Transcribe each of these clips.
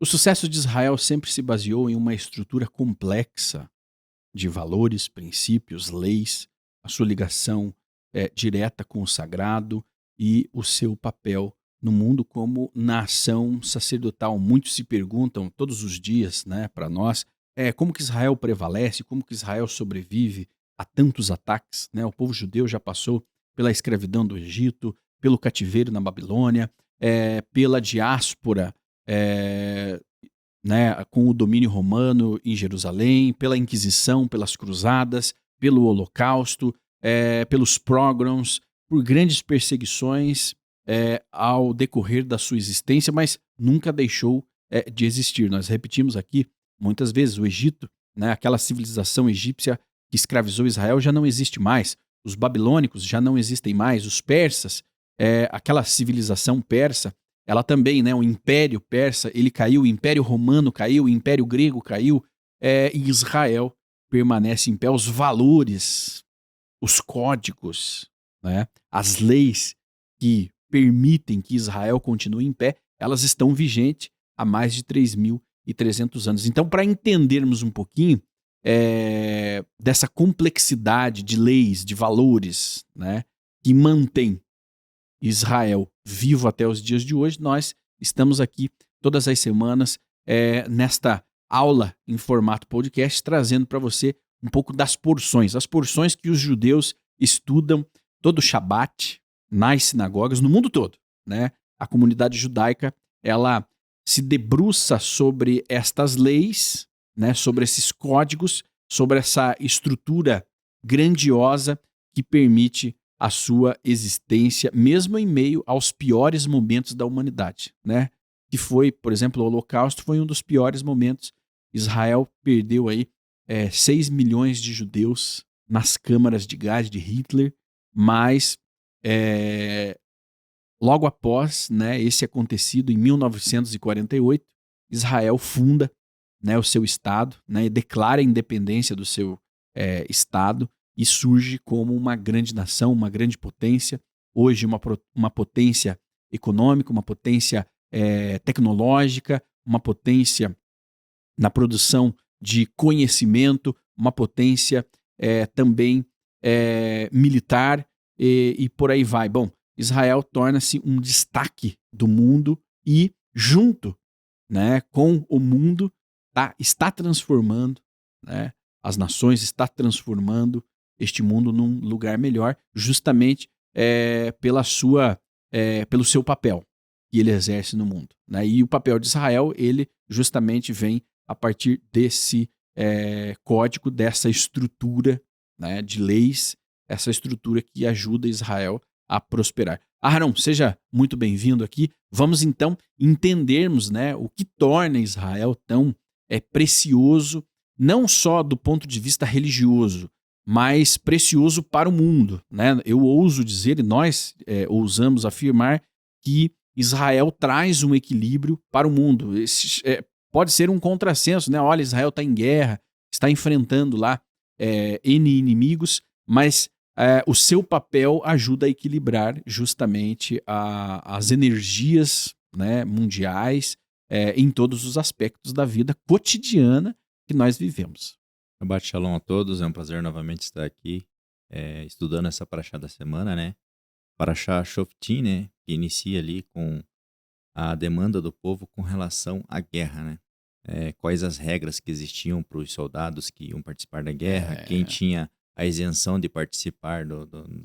O sucesso de Israel sempre se baseou em uma estrutura complexa de valores, princípios, leis, a sua ligação direta com o sagrado e o seu papel no mundo como nação sacerdotal. Muitos se perguntam todos os dias, né, para nós, como que Israel prevalece, como que Israel sobrevive a tantos ataques, né? O povo judeu já passou pela escravidão do Egito, pelo cativeiro na Babilônia, pela diáspora, eh, né, com o domínio romano em Jerusalém, pela Inquisição, pelas Cruzadas, pelo Holocausto, pelos pogroms, por grandes perseguições ao decorrer da sua existência, mas nunca deixou de existir. Nós repetimos aqui muitas vezes o Egito, né, aquela civilização egípcia que escravizou Israel já não existe mais. Os babilônicos já não existem mais. Os persas, aquela civilização persa, ela também, né, o Império Persa, ele caiu, o Império Romano caiu, o Império Grego caiu, e Israel permanece em pé. Os valores, os códigos, né, as leis que permitem que Israel continue em pé, elas estão vigentes há mais de 3.300 anos. Então, para entendermos um pouquinho dessa complexidade de leis, de valores, né, que mantém Israel vivo até os dias de hoje, nós estamos aqui todas as semanas nesta aula em formato podcast, trazendo para você um pouco das porções, as porções que os judeus estudam todo o Shabat nas sinagogas no mundo todo, né? A comunidade judaica, ela se debruça sobre estas leis, né, sobre esses códigos, sobre essa estrutura grandiosa que permite a sua existência, mesmo em meio aos piores momentos da humanidade, né? Que foi, por exemplo, o Holocausto foi um dos piores momentos. Israel perdeu aí 6 milhões de judeus nas câmaras de gás de Hitler, mas logo após, né, esse acontecido, em 1948, Israel funda, né, o seu Estado, né, e declara a independência do seu Estado e surge como uma grande nação, uma grande potência, hoje uma potência econômica, uma potência tecnológica, uma potência na produção de conhecimento, uma potência também militar e por aí vai. Bom, Israel torna-se um destaque do mundo e, junto, né, com o mundo, está transformando, né, as nações, está transformando este mundo num lugar melhor, justamente pelo seu papel que ele exerce no mundo, né? E o papel de Israel, ele justamente vem a partir desse código, dessa estrutura, né, de leis, essa estrutura que ajuda Israel a prosperar. Aharon, seja muito bem-vindo aqui. Vamos então entendermos, né, o que torna Israel tão precioso, não só do ponto de vista religioso, mas precioso para o mundo, né? Eu ouso dizer, e nós ousamos afirmar, que Israel traz um equilíbrio para o mundo. Pode ser um contrassenso, né? Olha, Israel está em guerra, está enfrentando lá N inimigos, mas o seu papel ajuda a equilibrar justamente as energias, né, mundiais em todos os aspectos da vida cotidiana que nós vivemos. Shabbat Shalom a todos, é um prazer novamente estar aqui estudando essa paraxá da semana, né? Paraxá Shoftim, né? Que inicia ali com a demanda do povo com relação à guerra, né? Quais as regras que existiam para os soldados que iam participar da guerra, quem É, tinha a isenção de participar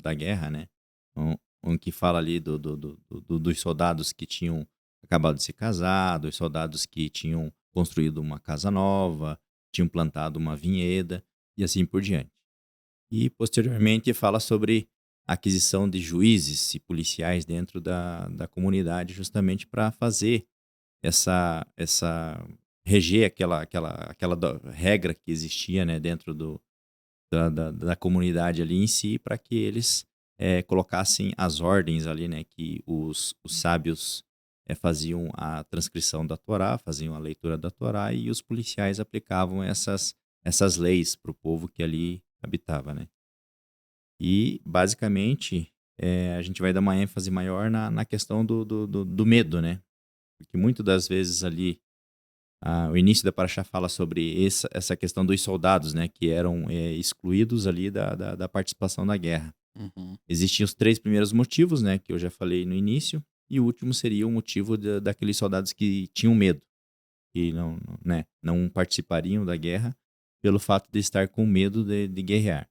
da guerra, né? Que fala ali dos soldados que tinham acabado de se casar, dos soldados que tinham construído uma casa nova, tinham plantado uma vinheda e assim por diante. E posteriormente fala sobre a aquisição de juízes e policiais dentro da comunidade, justamente para fazer essa reger aquela regra que existia, né, dentro da comunidade ali em si, para que eles colocassem as ordens ali, né, que os sábios faziam a transcrição da Torá, faziam a leitura da Torá e os policiais aplicavam essas leis para o povo que ali habitava, né? E, basicamente, a gente vai dar uma ênfase maior na questão do medo, né? Porque muitas das vezes ali o início da Paraxá fala sobre essa questão dos soldados, né, que eram excluídos ali da participação na guerra. Uhum. Existiam os 3 primeiros motivos, né, que eu já falei no início, e o último seria o motivo daqueles soldados que tinham medo, que não participariam da guerra pelo fato de estar com medo de guerrear.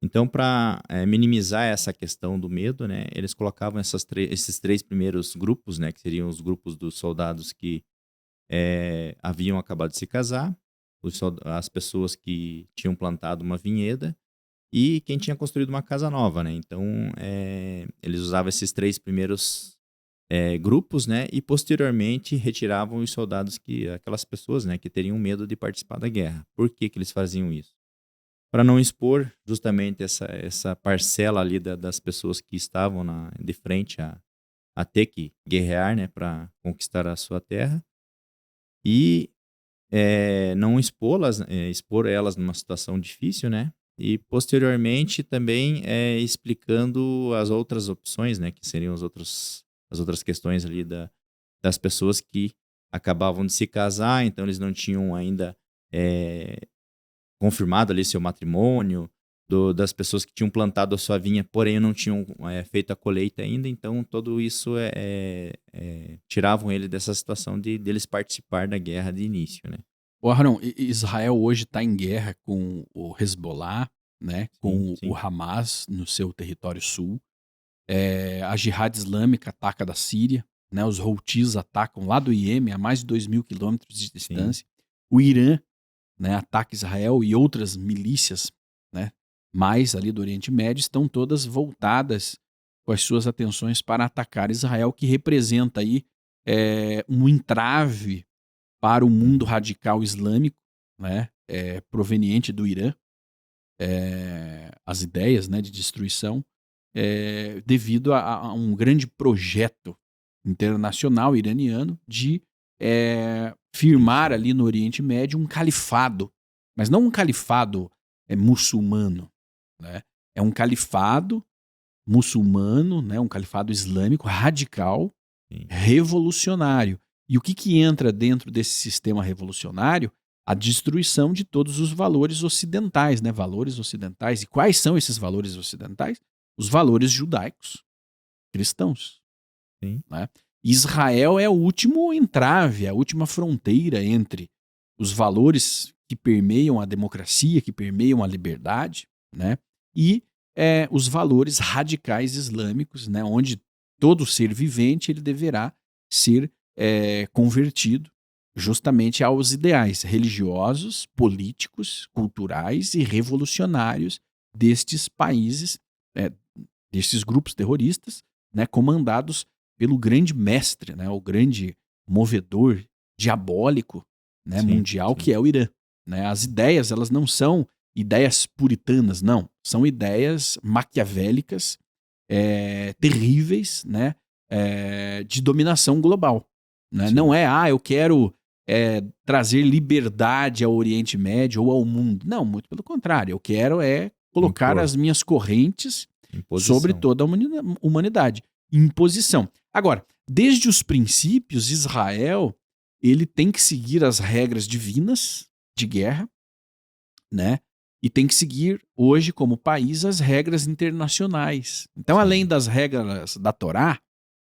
Então, para minimizar essa questão do medo, né, eles colocavam esses 3 primeiros grupos, né, que seriam os grupos dos soldados que haviam acabado de se casar, as pessoas que tinham plantado uma vinheda e quem tinha construído uma casa nova, né? Então, eles usavam esses 3 primeiros grupos, né? E posteriormente retiravam os soldados aquelas pessoas, né? Que teriam medo de participar da guerra. Por que que eles faziam isso? Para não expor justamente essa parcela ali das pessoas que estavam de frente a ter que guerrear, né? Para conquistar a sua terra. E não expor elas numa situação difícil, né? E posteriormente também explicando as outras opções, né? Que seriam as outras questões ali das pessoas que acabavam de se casar, então eles não tinham ainda confirmado ali seu matrimônio, das pessoas que tinham plantado a sua vinha, porém não tinham feito a colheita ainda, então tudo isso tiravam ele dessa situação deles participar da guerra de início, né? Ô, Aharon, Israel hoje está em guerra com o Hezbollah, né, Sim, com o sim, Hamas no seu território sul. A Jihad Islâmica ataca da Síria, né, os Houthis atacam lá do Iêmen, a mais de 2.000 quilômetros de sim, distância. O Irã, né, ataca Israel e outras milícias, né, mais ali do Oriente Médio, estão todas voltadas com as suas atenções para atacar Israel, que representa aí um entrave para o mundo uhum, radical islâmico, né, proveniente do Irã, as ideias, né, de destruição, devido a um grande projeto internacional iraniano de firmar isso, ali no Oriente Médio um califado, mas não um califado muçulmano, né? É um califado muçulmano, né? Um califado islâmico radical, sim, revolucionário. E o que entra dentro desse sistema revolucionário? A destruição de todos os valores ocidentais, né? Valores ocidentais. E quais são esses valores ocidentais? Os valores judaicos, cristãos, sim, né? Israel é o último entrave, a última fronteira entre os valores que permeiam a democracia, que permeiam a liberdade, né? E os valores radicais islâmicos, né? Onde todo ser vivente ele deverá ser convertido justamente aos ideais religiosos, políticos, culturais e revolucionários destes países, destes grupos terroristas, né? Comandados pelo grande mestre, né, o grande movedor diabólico, né, sim, mundial, sim, que é o Irã. Né? As ideias, elas não são ideias puritanas, não. São ideias maquiavélicas, terríveis, né, de dominação global. Né? sim. Não eu quero trazer liberdade ao Oriente Médio ou ao mundo. Não, muito pelo contrário. Eu quero colocar Impor, as minhas correntes sobre imposição. toda a humanidade. Imposição. Agora, desde os princípios, Israel ele tem que seguir as regras divinas de guerra, né? E tem que seguir hoje como país as regras internacionais. Então, além Sim, das regras da Torá,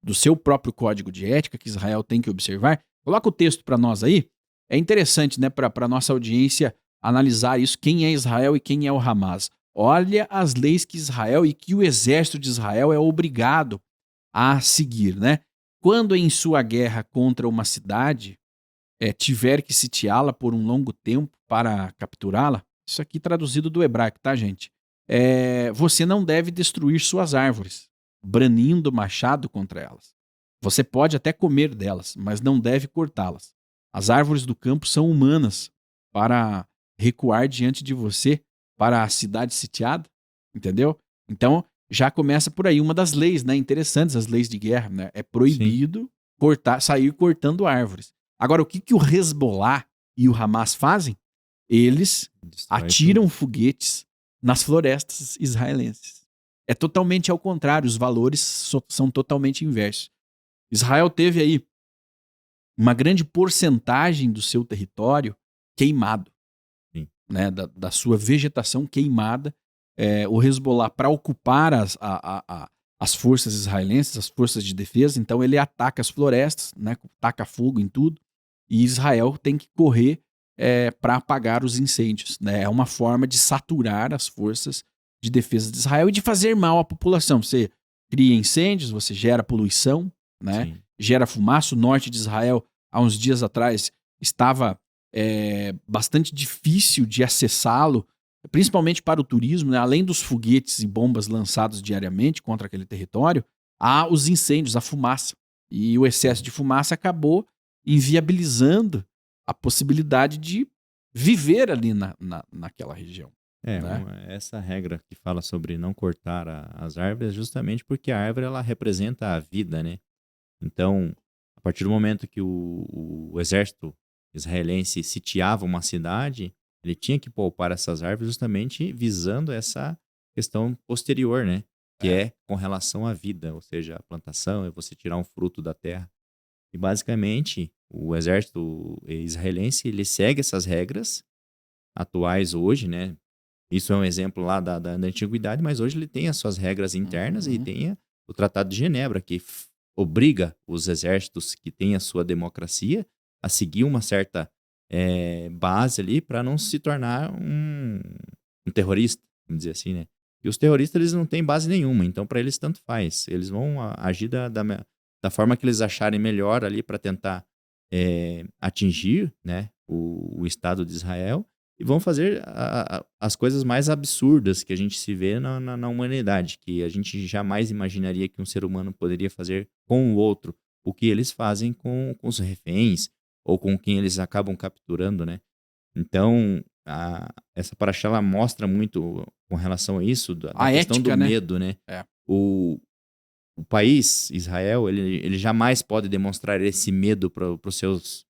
do seu próprio código de ética que Israel tem que observar, coloca o texto para nós aí. É interessante, né, para a nossa audiência analisar isso, quem é Israel e quem é o Hamas. Olha as leis que Israel e que o exército de Israel é obrigado a seguir, né? Quando em sua guerra contra uma cidade tiver que sitiá-la por um longo tempo para capturá-la, isso aqui traduzido do hebraico, tá, gente? Você não deve destruir suas árvores, branindo machado contra elas. Você pode até comer delas, mas não deve cortá-las. As árvores do campo são humanas para recuar diante de você para a cidade sitiada, entendeu? Então, já começa por aí uma das leis, né, interessantes, as leis de guerra, né? É sim. proibido sair cortando árvores. Agora, o que o Hezbollah e o Hamas fazem? Eles Destrói atiram tudo. foguetes nas florestas israelenses. É totalmente ao contrário, os valores são totalmente inversos. Israel teve aí uma grande porcentagem do seu território queimado, Sim. né, da sua vegetação queimada. O Hezbollah, para ocupar as forças israelenses, as forças de defesa, então ele ataca as florestas, né, taca fogo em tudo, e Israel tem que correr para apagar os incêndios. Né? É uma forma de saturar as forças de defesa de Israel e de fazer mal à população. Você cria incêndios, você gera poluição, né? Sim. Gera fumaça. O norte de Israel, há uns dias atrás, estava bastante difícil de acessá-lo, principalmente para o turismo, né? Além dos foguetes e bombas lançados diariamente contra aquele território, há os incêndios, a fumaça. E o excesso de fumaça acabou inviabilizando a possibilidade de viver ali naquela região. Né? Essa regra que fala sobre não cortar as árvores é justamente porque a árvore ela representa a vida, né? Então, a partir do momento que o exército israelense sitiava uma cidade, ele tinha que poupar essas árvores justamente visando essa questão posterior, né? Que é com relação à vida, ou seja, a plantação, é você tirar um fruto da terra. E basicamente, o exército israelense, ele segue essas regras atuais hoje, né? Isso é um exemplo lá da antiguidade, mas hoje ele tem as suas regras internas e tem o Tratado de Genebra, que obriga os exércitos que têm a sua democracia a seguir uma certa base ali para não se tornar um terrorista, vamos dizer assim, né? E os terroristas, eles não têm base nenhuma, então para eles tanto faz. Eles vão agir da forma que eles acharem melhor ali para tentar atingir, né, o Estado de Israel, e vão fazer as coisas mais absurdas que a gente se vê na humanidade, que a gente jamais imaginaria que um ser humano poderia fazer com o outro, o que eles fazem com os reféns, ou com quem eles acabam capturando, né? Então, essa paraxá ela mostra muito com relação a isso, da A questão ética, do né? medo, né? O país, Israel, ele jamais pode demonstrar esse medo para os seus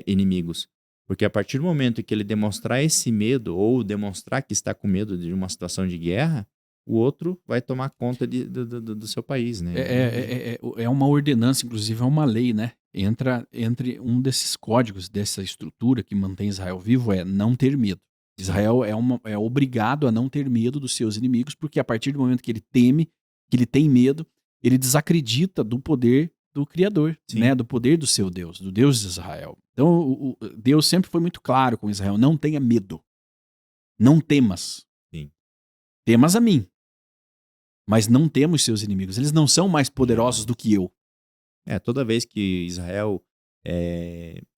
inimigos. Porque a partir do momento que ele demonstrar esse medo, ou demonstrar que está com medo de uma situação de guerra, o outro vai tomar conta do seu país, né? É uma ordenança, inclusive é uma lei, né? Entra entre um desses códigos, dessa estrutura que mantém Israel vivo, é não ter medo. Israel é obrigado a não ter medo dos seus inimigos, porque a partir do momento que ele teme, que ele tem medo, ele desacredita do poder do Criador, né? Do poder do seu Deus, do Deus de Israel. Então, Deus sempre foi muito claro com Israel: não tenha medo, não temas. Sim. Temas a mim, mas não temos seus inimigos. Eles não são mais poderosos do que eu. Toda vez que Israel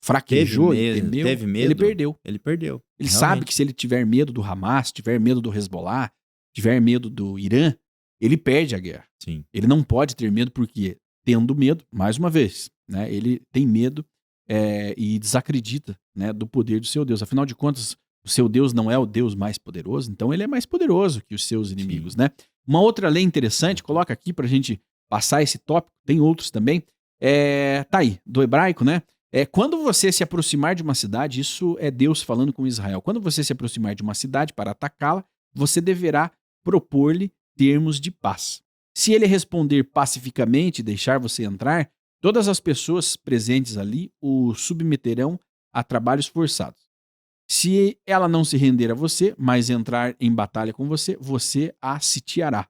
Fraquejou, teve medo, ele perdeu. Ele perdeu. Ele realmente. sabe que se ele tiver medo do Hamas, tiver medo do Hezbollah, tiver medo do Irã, ele perde a guerra. Sim. Ele não pode ter medo porque, tendo medo, mais uma vez, né, ele tem medo e desacredita, né, do poder do seu Deus. Afinal de contas, o seu Deus não é o Deus mais poderoso, então ele é mais poderoso que os seus inimigos. Né? Uma outra lei interessante, coloca aqui para a gente passar esse tópico, tem outros também, tá aí, do hebraico, né? Quando você se aproximar de uma cidade, isso é Deus falando com Israel. Quando você se aproximar de uma cidade para atacá-la, você deverá propor-lhe termos de paz. Se ele responder pacificamente e deixar você entrar, todas as pessoas presentes ali o submeterão a trabalhos forçados. Se ela não se render a você, mas entrar em batalha com você, você a sitiará.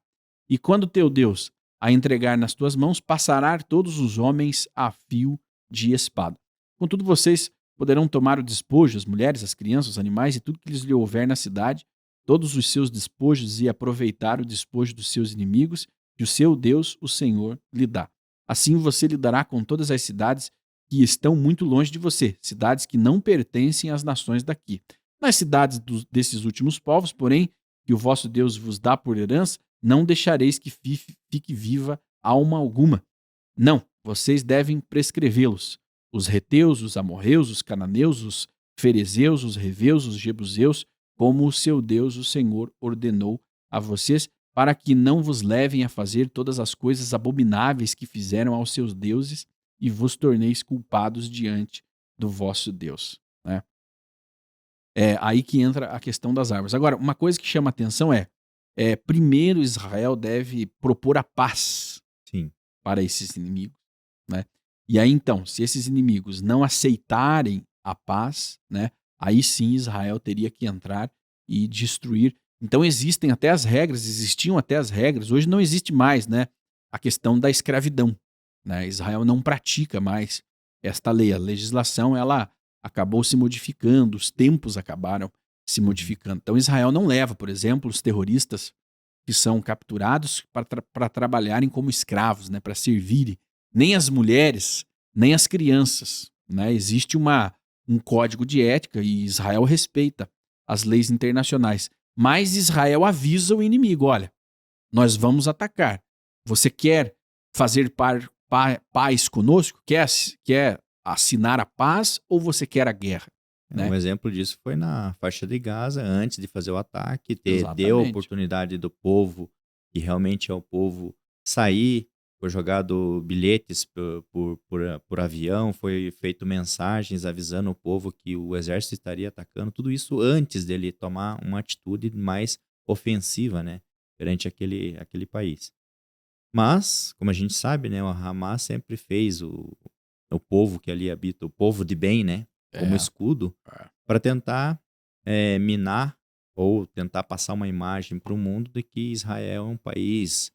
E quando teu Deus a entregar nas tuas mãos, passará todos os homens a fio de espada. Contudo, vocês poderão tomar o despojo, as mulheres, as crianças, os animais e tudo que lhes houver na cidade, todos os seus despojos, e aproveitar o despojo dos seus inimigos, que o seu Deus, o Senhor, lhe dá. Assim você lidará com todas as cidades que estão muito longe de você, cidades que não pertencem às nações daqui. Nas cidades desses últimos povos, porém, que o vosso Deus vos dá por herança, não deixareis que fique viva alma alguma. Não, vocês devem prescrevê-los. Os heteus, os amorreus, os cananeus, os ferezeus, os reveus, os jebuseus, como o seu Deus, o Senhor, ordenou a vocês, para que não vos levem a fazer todas as coisas abomináveis que fizeram aos seus deuses e vos torneis culpados diante do vosso Deus. Né? É aí que entra a questão das árvores. Agora, uma coisa que chama atenção primeiro Israel deve propor a paz para esses inimigos, né? E aí, então, se esses inimigos não aceitarem a paz, né, aí sim Israel teria que entrar e destruir. Então existem até as regras, existiam até as regras, hoje não existe mais, né, a questão da escravidão, né? Israel não pratica mais esta lei, a legislação ela acabou se modificando, os tempos acabaram se modificando. Então Israel não leva, por exemplo, os terroristas que são capturados para trabalharem como escravos, né, para servirem, nem as mulheres, nem as crianças, né? Existe um código de ética e Israel respeita as leis internacionais. Mas Israel avisa o inimigo: olha, nós vamos atacar. Você quer fazer paz conosco? Quer assinar a paz ou você quer a guerra? Um Né? exemplo disso foi na faixa de Gaza, antes de fazer o ataque, deu a Exatamente. oportunidade do povo, que realmente é o povo, sair. Foi jogado bilhetes por avião, foi feito mensagens avisando o povo que o exército estaria atacando. Tudo isso antes dele tomar uma atitude mais ofensiva, né, perante aquele país. Mas, como a gente sabe, né, o Hamas sempre fez o povo que ali habita, o povo de bem, né, como É, escudo, é. para tentar minar ou tentar passar uma imagem para o mundo de que Israel é um país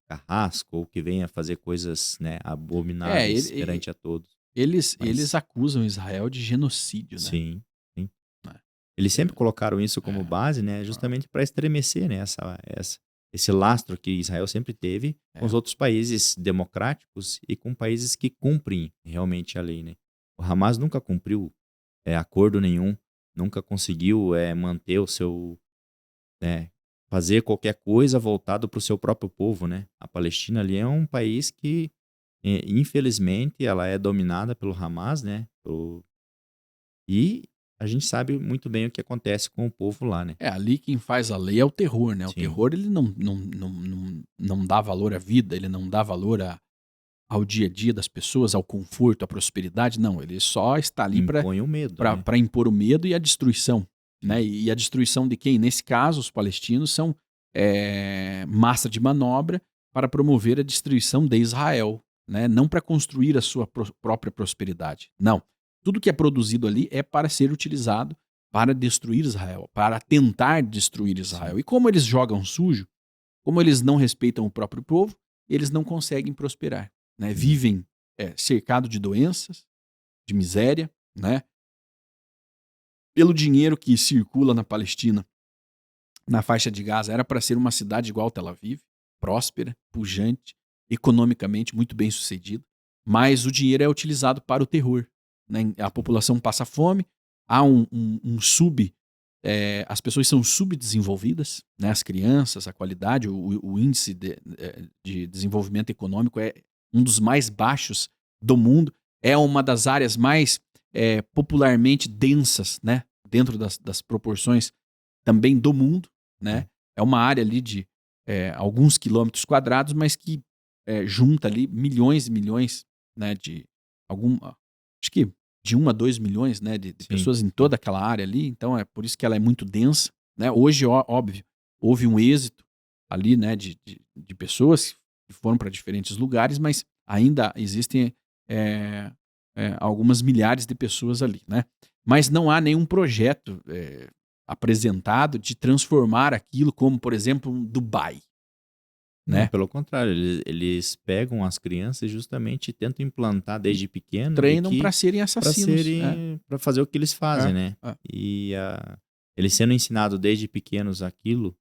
carrasco ou que venha fazer coisas, né, É, abomináveis perante a todos. eles Mas acusam Israel de genocídio, né? sim, sim. Né? Eles sempre É, colocaram isso como é, base, né, justamente para estremecer, né, esse lastro que Israel sempre teve com os é. outros países democráticos e com países que cumprem realmente a lei, né. O Hamas nunca cumpriu acordo nenhum, nunca conseguiu manter o seu, fazer qualquer coisa voltado para o seu próprio povo, né. A Palestina ali é um país que, infelizmente, ela é dominada pelo Hamas, né, e a gente sabe muito bem o que acontece com o povo lá, né. É, ali quem faz a lei é o terror, né? O Sim, terror ele não dá valor à vida, ele não dá valor ao dia a dia das pessoas, ao conforto, à prosperidade, não. Ele só está ali impõe o medo, né. para impor o medo e a destruição, né? Sim, E a destruição de quem? Nesse caso, os palestinos são massa de manobra para promover a destruição de Israel, né? Não para construir a sua própria prosperidade. Não. Tudo que é produzido ali é para ser utilizado para destruir Israel, para tentar destruir sim. Israel. E como eles jogam sujo, como eles não respeitam o próprio povo, eles não conseguem prosperar, né? Hum, Vivem cercado de doenças, de miséria, né? Pelo dinheiro que circula na Palestina, na faixa de Gaza, era para ser uma cidade igual Tel Aviv, próspera, pujante, economicamente muito bem sucedida, mas o dinheiro é utilizado para o terror, né? A sim, população passa fome, há as pessoas são subdesenvolvidas, né? As crianças, a qualidade, o índice de desenvolvimento econômico é um dos mais baixos do mundo, é uma das áreas mais popularmente densas, né? Dentro das proporções também do mundo, né? sim, É uma área ali de alguns quilômetros quadrados, mas que junta ali milhões e milhões, né? Acho que de 1 a 2 milhões, né? De sim, pessoas em sim. toda aquela área ali. Então é por isso que ela é muito densa, né? Hoje, óbvio, houve um êxito ali, né? De pessoas que foram para diferentes lugares, mas ainda existem algumas milhares de pessoas ali, né? Mas não há nenhum projeto apresentado de transformar aquilo como, por exemplo, um Dubai, Não, né? pelo contrário, eles pegam as crianças e justamente tentam implantar E desde pequeno de treinam para que serem para assassinos. serem para fazer o que eles fazem, É, né. é. E eles sendo ensinados desde pequenos aquilo,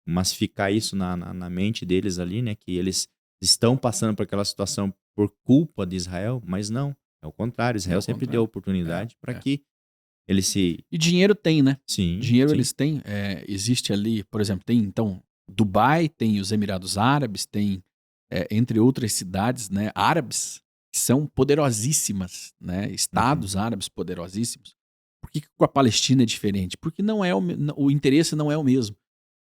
massificar isso na mente deles ali, né, que eles estão passando por aquela situação por culpa de Israel, mas não, é o contrário, É Israel o sempre deu contrário. É, oportunidade para é. que eles se E dinheiro tem, né? sim, Dinheiro sim, eles têm. Existe ali, por exemplo, tem então Dubai, tem os Emirados Árabes, tem, entre outras cidades, né, árabes, que são poderosíssimas, né? uhum, Estados árabes poderosíssimos. Por que com a Palestina é diferente? Porque não é o interesse não é o mesmo.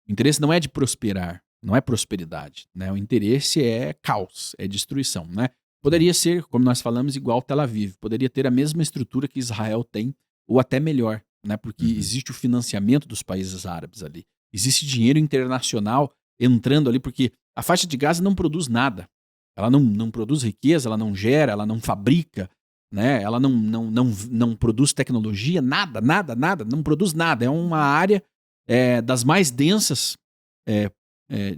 O interesse não é de prosperar, não é prosperidade, né? O interesse é caos, é destruição, né? sim, Poderia ser, como nós falamos, igual Tel Aviv, poderia ter a mesma estrutura que Israel tem, ou até melhor, né? Porque uhum, existe o financiamento dos países árabes ali. Existe dinheiro internacional entrando ali, porque a faixa de Gaza não produz nada. Ela não produz riqueza, ela não gera, ela não fabrica, né? Ela não produz tecnologia, nada, não produz nada. É uma área das mais densas, é, é,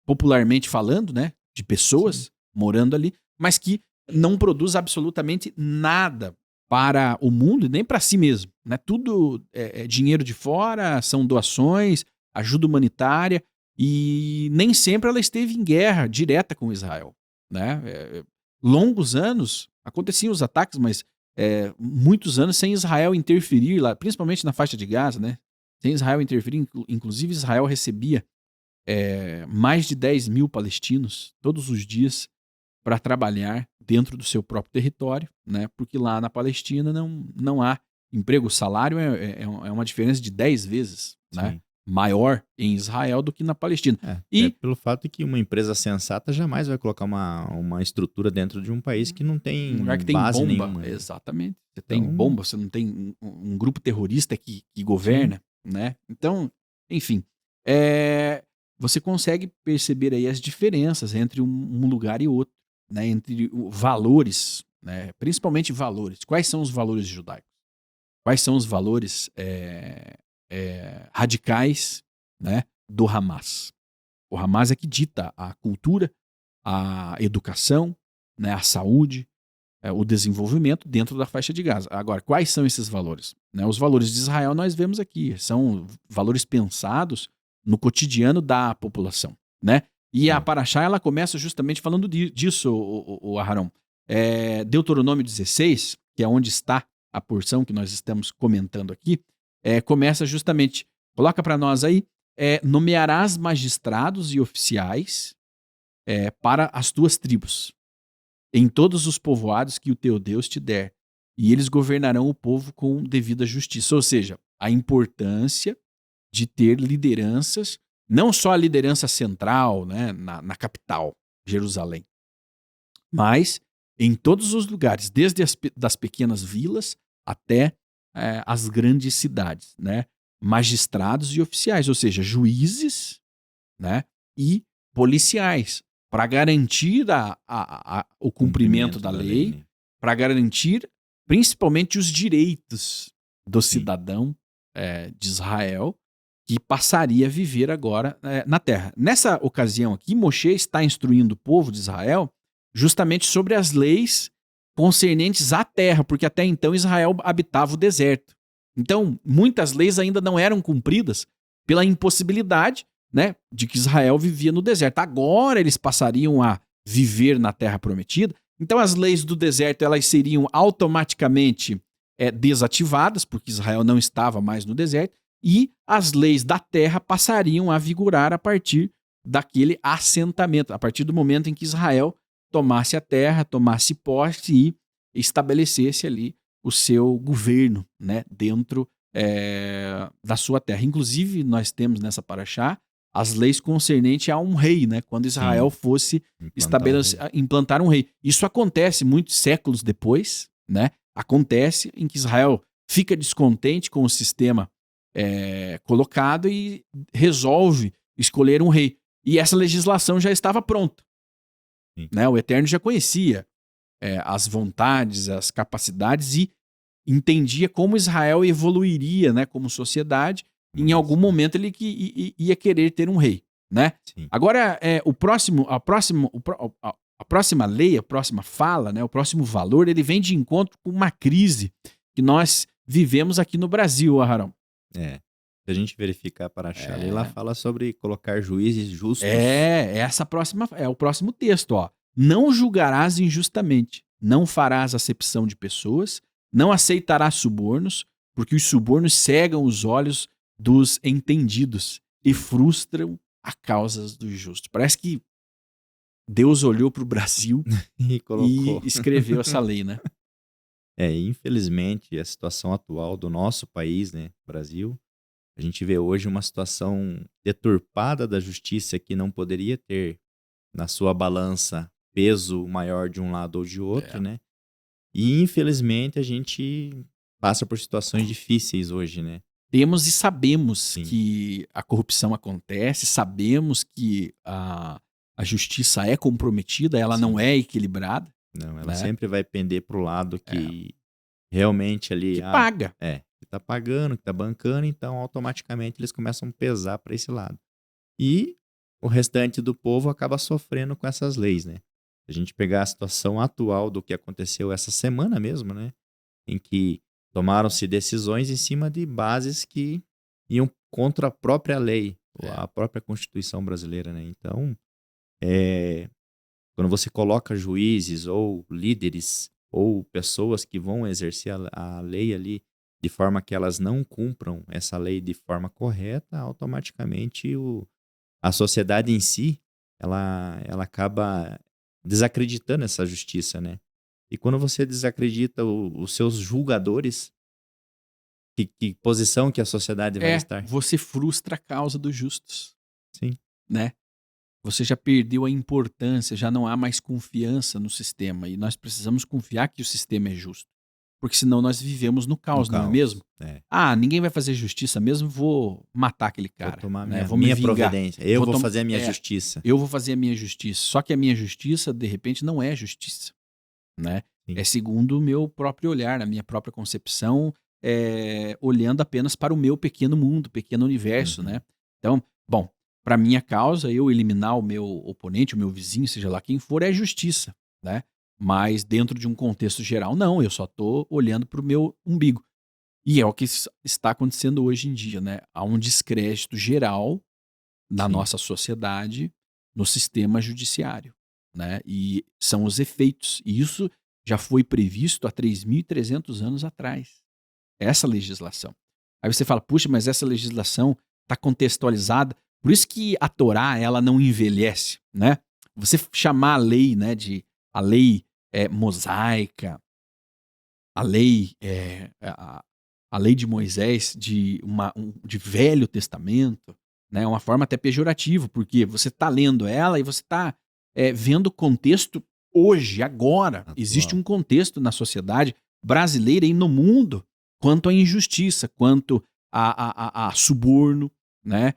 popularmente falando, né? De Sim. pessoas morando ali, mas que não produz absolutamente nada para o mundo e nem para si mesmo, né? Tudo é dinheiro de fora, são doações, ajuda humanitária, e nem sempre ela esteve em guerra direta com Israel, né? Longos anos aconteciam os ataques, mas muitos anos sem Israel interferir lá, principalmente na faixa de Gaza, né? Sem Israel interferir, inclusive Israel recebia mais de 10 mil palestinos todos os dias para trabalhar dentro do seu próprio território, né? Porque lá na Palestina não há emprego. O salário é uma diferença de 10 vezes, né? Sim. Maior em Israel do que na Palestina. Até pelo fato de que uma empresa sensata jamais vai colocar uma estrutura dentro de um país que não Um tem lugar que tem base bomba, nenhuma, né? exatamente. Você tem Então, bomba, você não tem um grupo terrorista que sim, governa, né? Então, enfim, você consegue perceber aí as diferenças entre um lugar e outro, né? Entre valores, né? Principalmente valores. Quais são os valores judaicos? Quais são os valores radicais, né? Do Hamas? O Hamas é que dita a cultura, a educação, né? A saúde, o desenvolvimento dentro da faixa de Gaza. Agora, quais são esses valores? Né, os valores de Israel nós vemos aqui, são valores pensados no cotidiano da população, né? E a sim, Paraxá, ela começa justamente falando disso, o Aharon. Deuteronômio 16, que é onde está a porção que nós estamos comentando aqui, começa justamente, coloca para nós aí, nomearás magistrados e oficiais para as tuas tribos, em todos os povoados que o teu Deus te der, e eles governarão o povo com devida justiça. Ou seja, a importância de ter lideranças, não só a liderança central, né, na capital, Jerusalém, mas em todos os lugares, desde das pequenas vilas até as grandes cidades, né? Magistrados e oficiais, ou seja, juízes, né? E policiais, para garantir o cumprimento cumprimento da da lei, lei, né? para garantir principalmente os direitos do Sim, cidadão de Israel, que passaria a viver agora na terra. Nessa ocasião aqui, Moshe está instruindo o povo de Israel justamente sobre as leis concernentes à terra, porque até então Israel habitava o deserto. Então, muitas leis ainda não eram cumpridas pela impossibilidade, né, de que Israel vivia no deserto. Agora eles passariam a viver na terra prometida. Então, as leis do deserto elas seriam automaticamente desativadas, porque Israel não estava mais no deserto, e as leis da terra passariam a vigorar a partir daquele assentamento, a partir do momento em que Israel tomasse a terra, tomasse posse e estabelecesse ali o seu governo, né, dentro da sua terra. Inclusive, nós temos nessa paraxá as leis concernentes a um rei, né, quando Israel sim, fosse implantar um rei. implantar um rei. Isso acontece muitos séculos depois, né? Acontece em que Israel fica descontente com o sistema colocado e resolve escolher um rei. E essa legislação já estava pronta, Sim. né? O Eterno já conhecia as vontades, as capacidades e entendia como Israel evoluiria, né, como sociedade. Em algum Sim, momento ele ia querer ter um rei, né? sim. Agora, a próxima lei, a próxima fala, né, o próximo valor, ele vem de encontro com uma crise que nós vivemos aqui no Brasil, Aharon. É. Se a gente verificar para achar ali, ela É, fala sobre colocar juízes justos. é o próximo texto, ó. Não julgarás injustamente, não farás acepção de pessoas, não aceitarás subornos, porque os subornos cegam os olhos dos entendidos e Sim. frustram a causas dos justos. Parece que Deus olhou para o Brasil E e colocou. escreveu essa lei, né? Infelizmente, a situação atual do nosso país, né, Brasil, a gente vê hoje uma situação deturpada da justiça que não poderia ter na sua balança peso maior de um lado ou de outro, É. né? E infelizmente a gente passa por situações difíceis hoje, né? Temos e sabemos Sim, que a corrupção acontece, sabemos que A justiça é comprometida, ela Sim. não é equilibrada, Não, ela né? sempre vai pender pro lado É. que realmente ali, Que paga. que tá pagando, que tá bancando, então automaticamente eles começam a pesar para esse lado. E o restante do povo acaba sofrendo com essas leis, né? Se a gente pegar a situação atual do que aconteceu essa semana mesmo, né? Em que tomaram-se decisões em cima de bases que iam contra a própria lei, É. a própria Constituição brasileira, né? Então, quando você coloca juízes ou líderes ou pessoas que vão exercer a lei ali de forma que elas não cumpram essa lei de forma correta, automaticamente a sociedade em si, ela acaba desacreditando essa justiça, né? E quando você desacredita os seus julgadores, que posição que a sociedade vai estar? Você frustra a causa dos justos, Sim, né? Você já perdeu a importância, já não há mais confiança no sistema. E nós precisamos confiar que o sistema é justo. Porque senão nós vivemos no no caos, não é caos. mesmo? É. Ah, ninguém vai fazer justiça mesmo, vou matar aquele Vou cara, tomar né? minha, Vou me minha vingar. providência. Eu vou tom- fazer a minha é, justiça. Eu vou fazer a minha justiça. Só que a minha justiça, de repente, não é justiça, né? Sim. É segundo o meu próprio olhar, a minha própria concepção, olhando apenas para o meu pequeno mundo, pequeno universo, Uhum. né? Então, bom, para minha causa, eu eliminar o meu oponente, o meu vizinho, seja lá quem for, é justiça, né? Mas dentro de um contexto geral, não. Eu só estou olhando para o meu umbigo. E é o que está acontecendo hoje em dia, né? Há um descrédito geral na Sim. nossa sociedade no sistema judiciário, né? E são os efeitos. E isso já foi previsto há 3.300 anos atrás, essa legislação. Aí você fala, puxa, mas essa legislação está contextualizada. Por isso que a Torá, ela não envelhece, né? Você chamar a lei, né, de a lei mosaica, a lei, a lei de Moisés de Velho Testamento, né, é uma forma até pejorativa, porque você está lendo ela e você está vendo o contexto hoje, agora. Existe Atual. um contexto na sociedade brasileira e no mundo quanto à injustiça, quanto a suborno, né,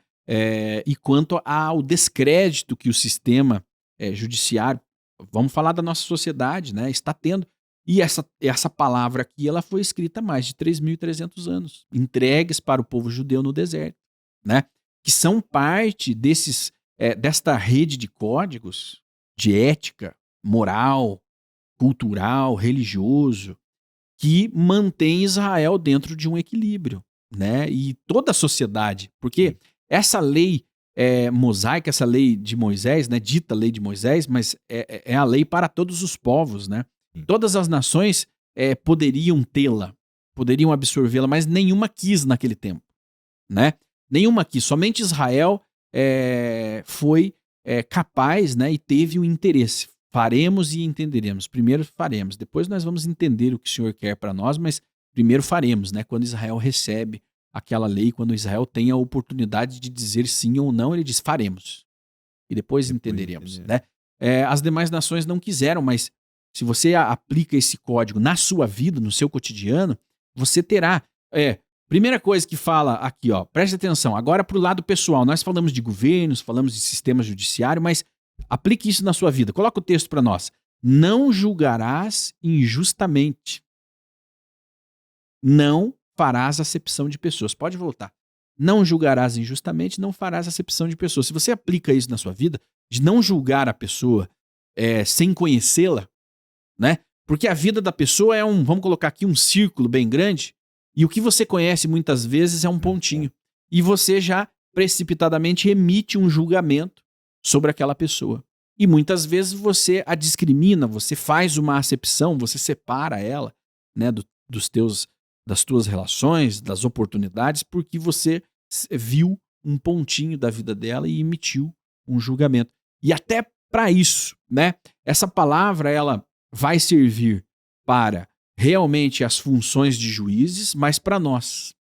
e quanto ao descrédito que o sistema judiciário, vamos falar da nossa sociedade, né, está tendo. E essa palavra aqui, ela foi escrita há mais de 3.300 anos, entregues para o povo judeu no deserto, né? Que são parte desta rede de códigos de ética, moral, cultural, religioso, que mantém Israel dentro de um equilíbrio, né? E toda a sociedade, porque essa lei mosaica, essa lei de Moisés, né? Dita lei de Moisés, mas é a lei para todos os povos, né? Sim. Todas as nações poderiam tê-la, poderiam absorvê-la, mas nenhuma quis naquele tempo, né? Nenhuma quis. Somente Israel foi capaz, né? E teve o interesse. Faremos e entenderemos. Primeiro faremos, depois nós vamos entender o que o Senhor quer para nós, mas primeiro faremos, né? Quando Israel recebe aquela lei, quando Israel tem a oportunidade de dizer sim ou não, ele diz faremos. E depois entenderemos, né? As demais nações não quiseram, mas se você aplica esse código na sua vida, no seu cotidiano, você terá. Primeira coisa que fala aqui, ó, preste atenção, agora para o lado pessoal, nós falamos de governos, falamos de sistema judiciário, mas aplique isso na sua vida. Coloca o texto para nós. Não julgarás injustamente. Não farás acepção de pessoas. Pode voltar. Não julgarás injustamente, não farás acepção de pessoas. Se você aplica isso na sua vida, de não julgar a pessoa sem conhecê-la, né? Porque a vida da pessoa vamos colocar aqui, um círculo bem grande, e o que você conhece muitas vezes é um pontinho. E você já precipitadamente emite um julgamento sobre aquela pessoa. E muitas vezes você a discrimina, você faz uma acepção, você separa ela, né, das tuas relações, das oportunidades, porque você viu um pontinho da vida dela e emitiu um julgamento. E até para isso, né? Essa palavra, ela vai servir para realmente as funções de juízes, mas para nós,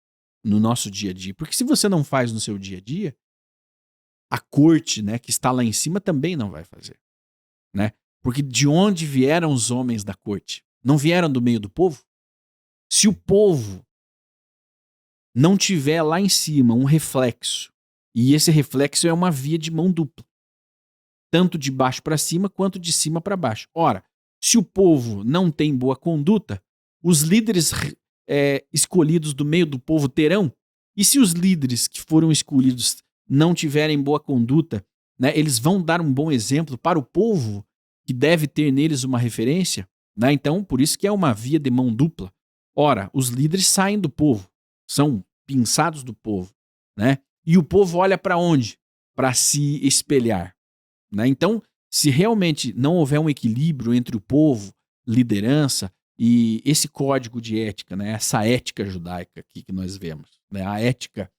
no nosso dia a dia. Porque se você não faz no seu dia a dia, a corte, né, que está lá em cima também não vai fazer, né? Porque de onde vieram os homens da corte? Não vieram do meio do povo? Se o povo não tiver lá em cima um reflexo, e esse reflexo é uma via de mão dupla, tanto de baixo para cima quanto de cima para baixo. Ora, se o povo não tem boa conduta, os líderes escolhidos do meio do povo terão? E se os líderes que foram escolhidos não tiverem boa conduta, né, eles vão dar um bom exemplo para o povo que deve ter neles uma referência? Né? Então, por isso que é uma via de mão dupla. Ora, os líderes saem do povo, são pinçados do povo, né? E o povo olha para onde? Para se espelhar. Né? Então, se realmente não houver um equilíbrio entre o povo, liderança e esse código de ética, né? Essa ética judaica aqui que nós vemos, né? A ética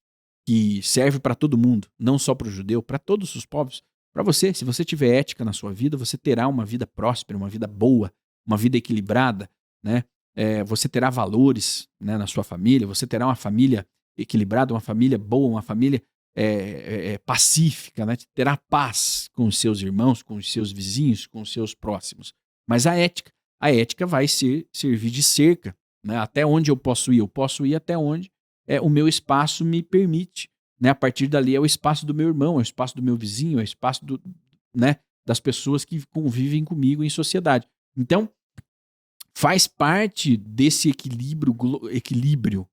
que serve para todo mundo, não só para o judeu, para todos os povos. Para você, se você tiver ética na sua vida, você terá uma vida próspera, uma vida boa, uma vida equilibrada, né? Você terá valores, né, na sua família, você terá uma família equilibrada, uma família boa, uma família pacífica, né? Terá paz com os seus irmãos, com os seus vizinhos, com os seus próximos. Mas a ética vai servir de cerca, né? Até onde eu posso ir? Eu posso ir até onde o meu espaço me permite. Né? A partir dali é o espaço do meu irmão, é o espaço do meu vizinho, é o espaço né, das pessoas que convivem comigo em sociedade. Então, faz parte desse equilíbrio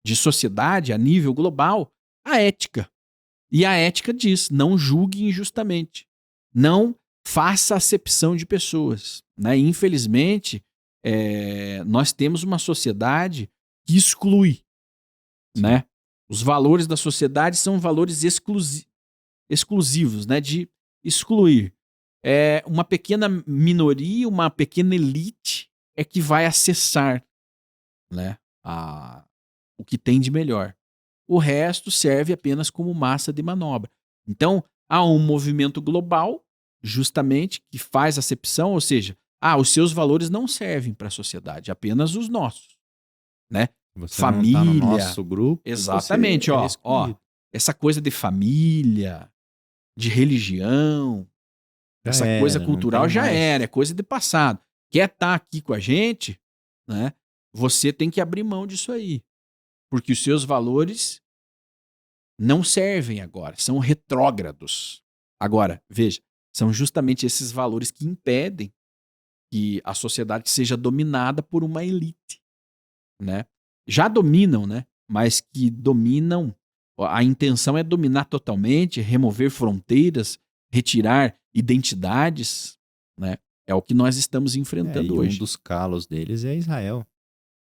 de sociedade a nível global a ética. E a ética diz: não julgue injustamente, não faça acepção de pessoas. Né? Infelizmente, nós temos uma sociedade que exclui. Né? Os valores da sociedade são valores exclusivos, né? De excluir. Uma pequena minoria, uma pequena elite é que vai acessar, né, o que tem de melhor. O resto serve apenas como massa de manobra. Então, há um movimento global, justamente, que faz acepção, ou seja, os seus valores não servem para a sociedade, apenas os nossos. Né? Você Família. não tá no nosso grupo. Exatamente, você é ó. excluído. Essa coisa de família, de religião, Já essa coisa era, não cultural tem já mais. era, é coisa de passado. Quer estar aqui com a gente, né? Você tem que abrir mão disso aí. Porque os seus valores não servem agora, são retrógrados. Agora, veja, são justamente esses valores que impedem que a sociedade seja dominada por uma elite, né? Já dominam, né? Mas que dominam. A intenção é dominar totalmente, remover fronteiras, retirar identidades, né? É o que nós estamos enfrentando E um hoje. dos calos deles é Israel.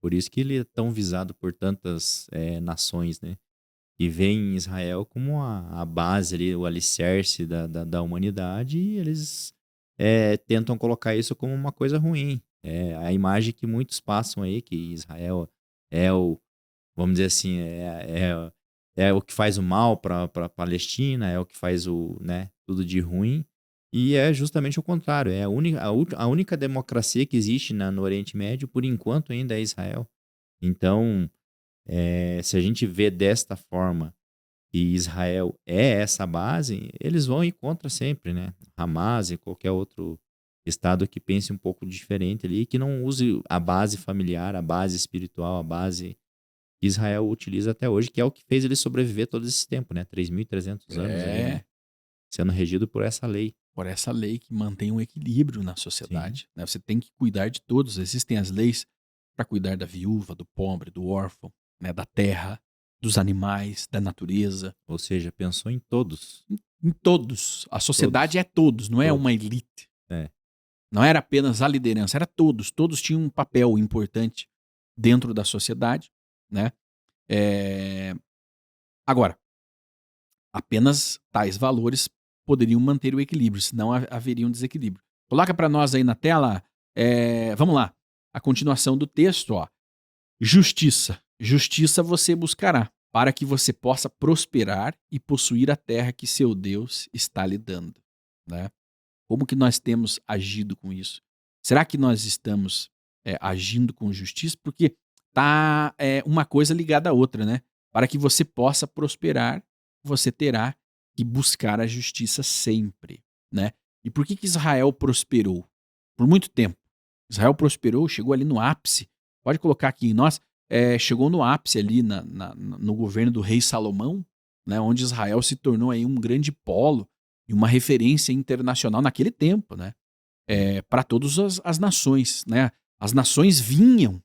Por isso que ele é tão visado por tantas nações, né? E veem Israel como a base ali, o alicerce da humanidade, e eles tentam colocar isso como uma coisa ruim. A imagem que muitos passam aí, que Israel é o, vamos dizer assim, é o que faz o mal para a Palestina, é o que faz tudo de ruim. E é justamente o contrário. É a única democracia que existe no Oriente Médio, por enquanto, ainda é Israel. Então, se a gente vê desta forma que Israel é essa base, eles vão ir contra sempre, né? Hamas e qualquer outro estado que pense um pouco diferente ali, que não use a base familiar, a base espiritual, a base que Israel utiliza até hoje, que é o que fez ele sobreviver todo esse tempo, né? 3.300 anos aí, né? Sendo regido por essa lei. Por essa lei que mantém um equilíbrio na sociedade. Né? Você tem que cuidar de todos. Existem as leis para cuidar da viúva, do pobre, do órfão, né? Da terra, dos animais, da natureza. Ou seja, pensou em todos. Em todos. A sociedade é todos, não é uma elite. Não era apenas a liderança, era todos. Todos tinham um papel importante dentro da sociedade. Né? Agora, apenas tais valores poderiam manter o equilíbrio, senão haveria um desequilíbrio. Coloca para nós aí na tela, vamos lá, a continuação do texto. Ó. Justiça. Justiça você buscará, para que você possa prosperar e possuir a terra que seu Deus está lhe dando. Né? Como que nós temos agido com isso? Será que nós estamos agindo com justiça? Porque tá uma coisa ligada à outra, né? Para que você possa prosperar, você terá que buscar a justiça sempre, né? E por que Israel prosperou? Por muito tempo. Israel prosperou, chegou ali no ápice. Pode colocar aqui em nós. Chegou no ápice ali no governo do rei Salomão, né? Onde Israel se tornou aí um grande polo, e uma referência internacional naquele tempo, né? Para todas as nações, né? As nações vinham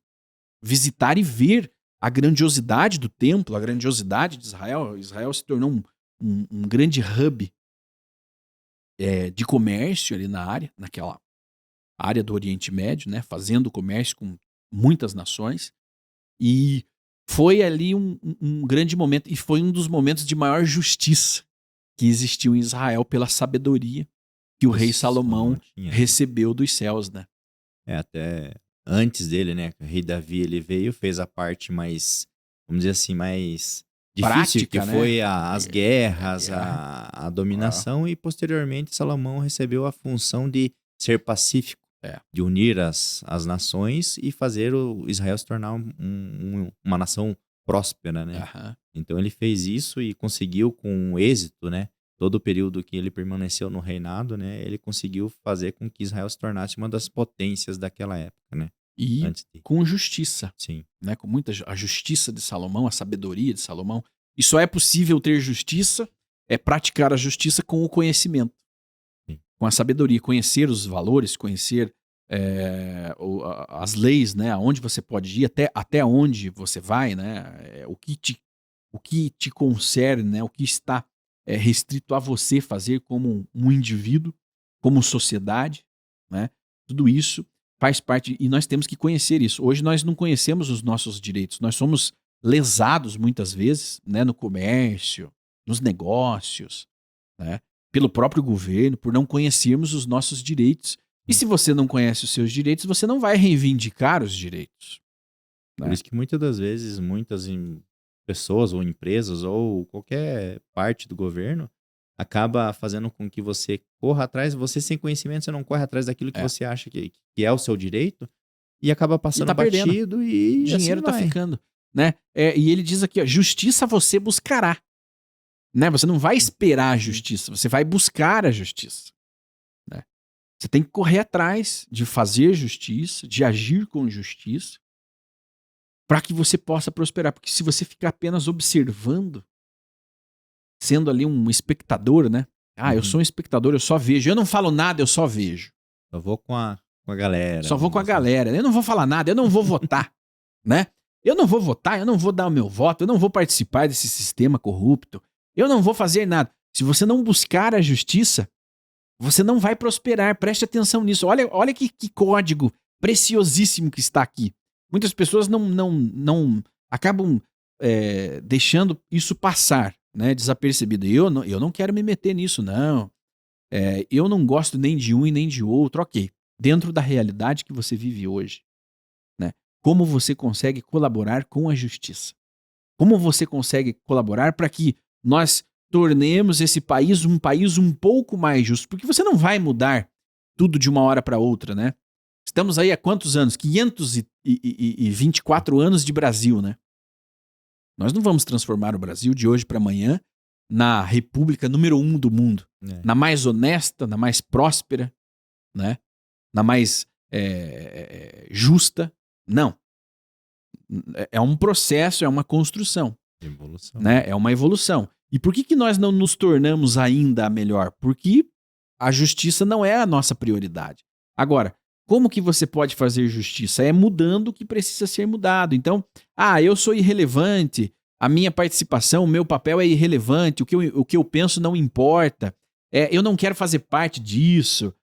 visitar e ver a grandiosidade do templo, a grandiosidade de Israel. Israel se tornou um grande hub de comércio ali naquela área do Oriente Médio, né? Fazendo comércio com muitas nações. E foi ali um grande momento, e foi um dos momentos de maior justiça que existiu em Israel pela sabedoria que o rei Salomão recebeu dos céus, né? Até antes dele, né? O rei Davi, ele veio, fez a parte mais, vamos dizer assim, mais difícil, Prática, que né? foi as guerras, a dominação, e posteriormente Salomão recebeu a função de ser pacífico, de unir as nações e fazer o Israel se tornar uma nação próspera, né? Então ele fez isso e conseguiu com êxito, né? Todo o período que ele permaneceu no reinado, né? Ele conseguiu fazer com que Israel se tornasse uma das potências daquela época, né? E com justiça. Sim. Né? Com a justiça de Salomão, a sabedoria de Salomão. E só é possível ter justiça, praticar a justiça com o conhecimento. Sim. Com a sabedoria, conhecer os valores, conhecer as leis, né? Aonde você pode ir, até onde você vai, né? O que te concerne, né? O que está restrito a você fazer como um indivíduo, como sociedade, né? Tudo isso faz parte, e nós temos que conhecer isso. Hoje nós não conhecemos os nossos direitos, nós somos lesados muitas vezes, né? No comércio, nos negócios, né? Pelo próprio governo, por não conhecermos os nossos direitos. E se você não conhece os seus direitos, você não vai reivindicar os direitos. Por isso que muitas das vezes, muitas pessoas ou empresas ou qualquer parte do governo acaba fazendo com que você corra atrás, você sem conhecimento, você não corre atrás daquilo que você acha que é o seu direito e acaba passando batido perdendo. E dinheiro assim tá ficando, né? E ele diz aqui, ó, justiça você buscará, né? Você não vai esperar a justiça, você vai buscar a justiça, né? Você tem que correr atrás de fazer justiça, de agir com justiça, para que você possa prosperar. Porque se você ficar apenas observando, sendo ali um espectador, né? Eu sou um espectador, eu só vejo. Eu não falo nada, eu só vejo. Eu vou com a galera. Só vou com a galera. Eu não vou falar nada, eu não vou votar, né? Eu não vou votar, eu não vou dar o meu voto, eu não vou participar desse sistema corrupto, eu não vou fazer nada. Se você não buscar a justiça, você não vai prosperar. Preste atenção nisso. Olha que código preciosíssimo que está aqui. Muitas pessoas não acabam deixando isso passar, né, desapercebido. Eu não quero me meter nisso, não. Eu não gosto nem de um e nem de outro. Ok, dentro da realidade que você vive hoje, né? Como você consegue colaborar com a justiça? Como você consegue colaborar para que nós tornemos esse país um pouco mais justo? Porque você não vai mudar tudo de uma hora para outra, né? Estamos aí há quantos anos? 524 anos de Brasil, né? Nós não vamos transformar o Brasil de hoje para amanhã na república número 1 do mundo. Na mais honesta, na mais próspera, né? Na mais justa. Não. É um processo, é uma construção. Evolução. Né? É uma evolução. E por que nós não nos tornamos ainda melhor? Porque a justiça não é a nossa prioridade. Agora, como que você pode fazer justiça? É mudando o que precisa ser mudado. Então, eu sou irrelevante, a minha participação, o meu papel é irrelevante, o que eu penso não importa, eu não quero fazer parte disso.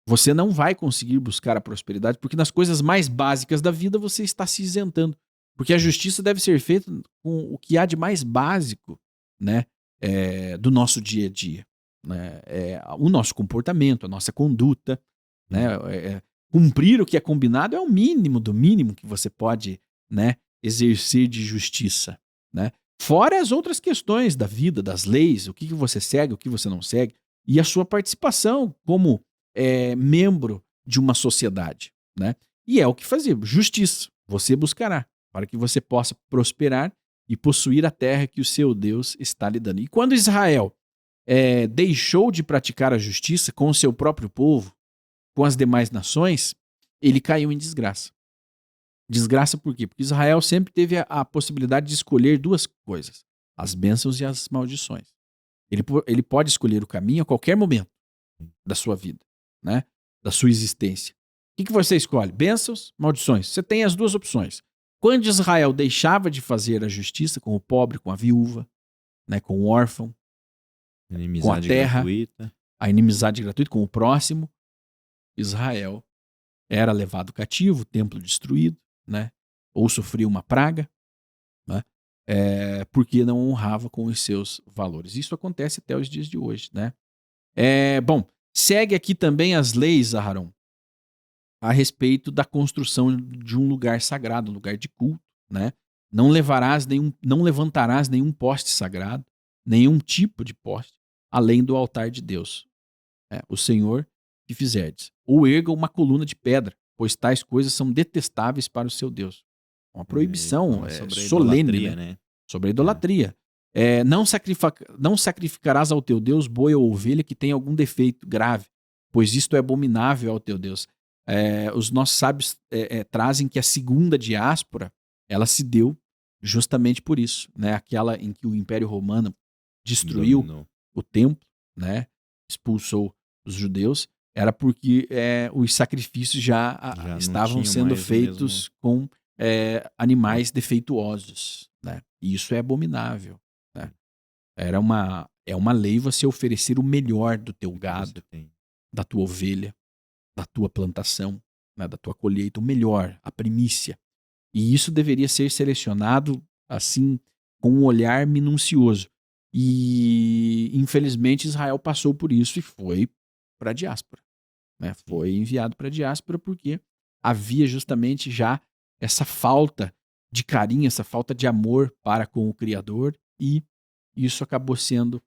Você não vai conseguir buscar a prosperidade porque nas coisas mais básicas da vida você está se isentando. Porque a justiça deve ser feita com o que há de mais básico, né, do nosso dia a dia. Né? O nosso comportamento, a nossa conduta. Né? Cumprir o que é combinado é o mínimo do mínimo que você pode, né, exercer de justiça. Né? Fora as outras questões da vida, das leis, o que você segue, o que você não segue, e a sua participação como membro de uma sociedade. Né? E é o que fazer. Justiça você buscará, para que você possa prosperar e possuir a terra que o seu Deus está lhe dando. E quando Israel deixou de praticar a justiça com o seu próprio povo, com as demais nações, ele caiu em desgraça. Desgraça por quê? Porque Israel sempre teve a possibilidade de escolher duas coisas, as bênçãos e as maldições. Ele pode escolher o caminho a qualquer momento da sua vida, né? Da sua existência. O que você escolhe? Bênçãos, maldições. Você tem as duas opções. Quando Israel deixava de fazer a justiça com o pobre, com a viúva, né, com o órfão, com a Inimizade terra, gratuita. a inimizade gratuita com o próximo, Israel era levado cativo, o templo destruído, né? Ou sofria uma praga, né? Porque não honrava com os seus valores. Isso acontece até os dias de hoje, né? Bom, segue aqui também as leis, Aharon, a respeito da construção de um lugar sagrado, um lugar de culto, né? Não levantarás nenhum poste sagrado, nenhum tipo de poste, além do altar de Deus, o Senhor que fizerdes. Ou erga uma coluna de pedra, pois tais coisas são detestáveis para o seu Deus. Uma proibição Sobre a solene, idolatria, né? né? Sobre a idolatria. Não sacrificarás ao teu Deus boi ou ovelha que tenha algum defeito grave, pois isto é abominável ao teu Deus. Os nossos sábios trazem que a segunda diáspora ela se deu justamente por isso, né? Aquela em que o Império Romano destruiu Dominou. o templo, né? Expulsou os judeus, era porque os sacrifícios já não estavam tinham sendo mais o feitos com animais defeituosos, né? E isso é abominável, né? É uma lei você oferecer o melhor do teu que gado, você tem. da tua ovelha, da tua plantação, né? Da tua colheita, o melhor, a primícia. E isso deveria ser selecionado assim com um olhar minucioso. E infelizmente Israel passou por isso e foi para a diáspora, né? Foi enviado para a diáspora porque havia justamente já essa falta de carinho, essa falta de amor para com o Criador, e isso acabou sendo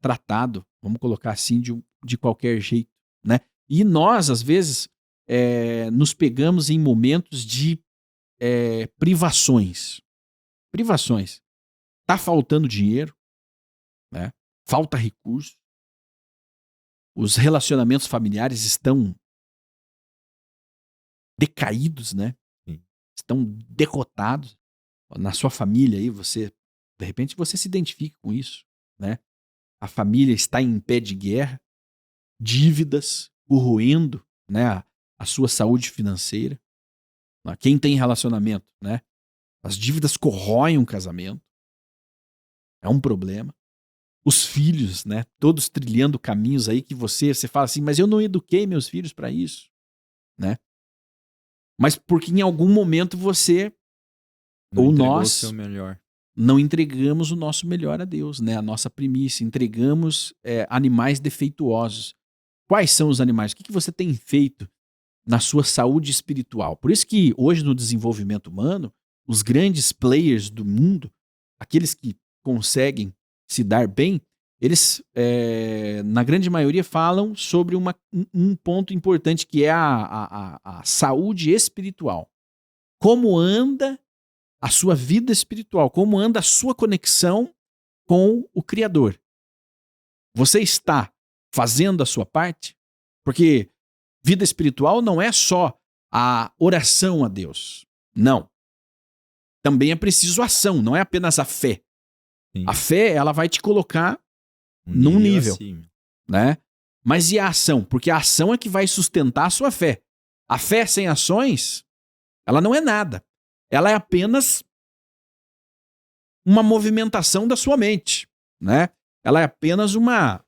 tratado, vamos colocar assim, de qualquer jeito, né? E nós, às vezes, nos pegamos em momentos de privações. Privações. Tá faltando dinheiro, né? Falta recurso. Os relacionamentos familiares estão decaídos, né? Sim. Estão derrotados. Na sua família aí, de repente você se identifica com isso, né? A família está em pé de guerra, dívidas corroendo, né, a sua saúde financeira. Quem tem relacionamento, né? As dívidas corroem um casamento. É um problema. Os filhos, né? Todos trilhando caminhos aí que você fala assim, mas eu não eduquei meus filhos para isso, né? Mas porque em algum momento você Não ou entregou o nós seu melhor. não entregamos o nosso melhor a Deus, né? A nossa primícia. Entregamos animais defeituosos. Quais são os animais? O que você tem feito na sua saúde espiritual? Por isso que hoje no desenvolvimento humano, os grandes players do mundo, aqueles que conseguem se dar bem, eles, na grande maioria, falam sobre um ponto importante que é a saúde espiritual. Como anda a sua vida espiritual? Como anda a sua conexão com o Criador? Você está fazendo a sua parte? Porque vida espiritual não é só a oração a Deus. Não. Também é preciso ação, não é apenas a fé. Sim. A fé, ela vai te colocar Um num nível, acima. né? Mas e a ação? Porque a ação é que vai sustentar a sua fé. A fé sem ações, ela não é nada. Ela é apenas uma movimentação da sua mente, né? Ela é apenas uma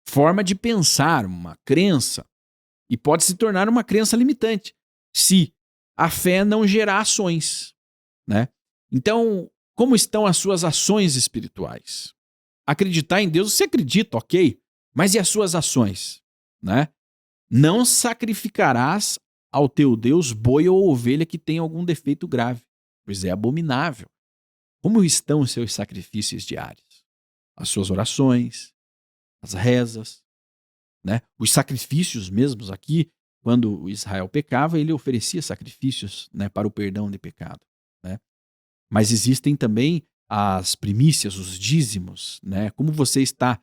forma de pensar, uma crença. E pode se tornar uma crença limitante se a fé não gerar ações, né? Então, como estão as suas ações espirituais? Acreditar em Deus, você acredita, ok? Mas e as suas ações, né? Não sacrificarás ao teu Deus boi ou ovelha que tenha algum defeito grave, pois é abominável. Como estão os seus sacrifícios diários? As suas orações, as rezas, né? Os sacrifícios mesmos aqui, quando o Israel pecava, ele oferecia sacrifícios, né, para o perdão de pecado, né? Mas existem também as primícias, os dízimos, né? Como você está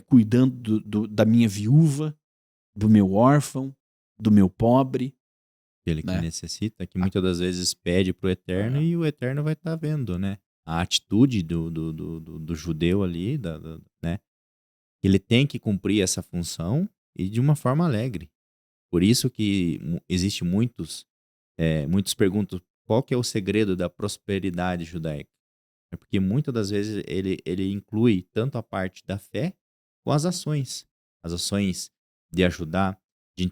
cuidando da minha viúva, do meu órfão, do meu pobre, Aquele que né? necessita, que muitas das vezes pede pro Eterno É. e o Eterno vai estar vendo, né? a atitude do judeu ali, né? Ele tem que cumprir essa função e de uma forma alegre. Por isso que existe muitos perguntam qual que é o segredo da prosperidade judaica. É porque muitas das vezes ele inclui tanto a parte da fé com as ações de ajudar, de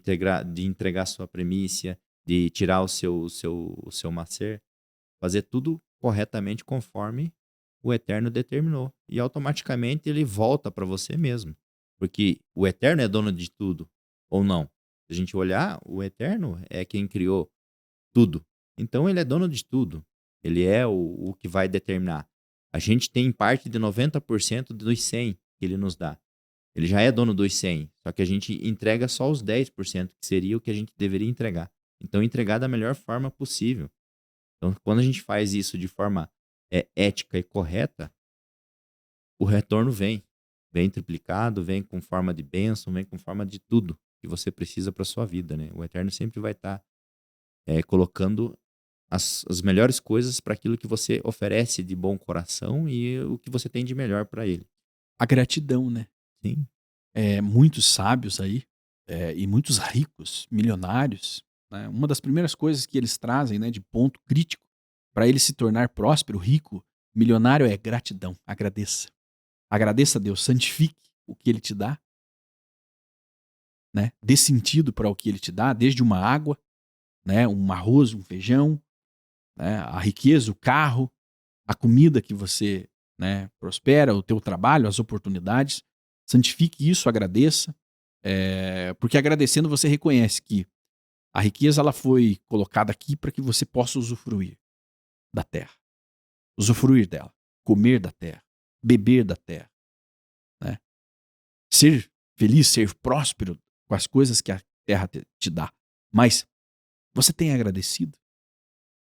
entregar sua primícia, de tirar o seu macer, fazer tudo corretamente conforme o Eterno determinou. E automaticamente ele volta para você mesmo. Porque o Eterno é dono de tudo, ou não? Se a gente olhar, o Eterno é quem criou tudo. Então ele é dono de tudo. Ele é o que vai determinar. A gente tem parte de 90% dos 100 que ele nos dá. Ele já é dono dos 100, só que a gente entrega só os 10%, que seria o que a gente deveria entregar. Então, entregar da melhor forma possível. Então, quando a gente faz isso de forma ética e correta, o retorno vem. Vem triplicado, vem com forma de bênção, vem com forma de tudo que você precisa para sua vida, né? O Eterno sempre vai estar colocando as melhores coisas para aquilo que você oferece de bom coração e o que você tem de melhor para ele. A gratidão, né? Sim. Muitos sábios aí, e muitos ricos, milionários, né? Uma das primeiras coisas que eles trazem, né, de ponto crítico para ele se tornar próspero, rico, milionário é gratidão. Agradeça. Agradeça a Deus, santifique o que ele te dá, né? Dê sentido para o que ele te dá, desde uma água, né, um arroz, um feijão, né, a riqueza, o carro, a comida que você, né, prospera, o teu trabalho, as oportunidades. Santifique isso, agradeça, porque agradecendo você reconhece que a riqueza ela foi colocada aqui para que você possa usufruir da terra, usufruir dela, comer da terra, beber da terra, né? Ser feliz, ser próspero com as coisas que a terra te dá. Mas você tem agradecido?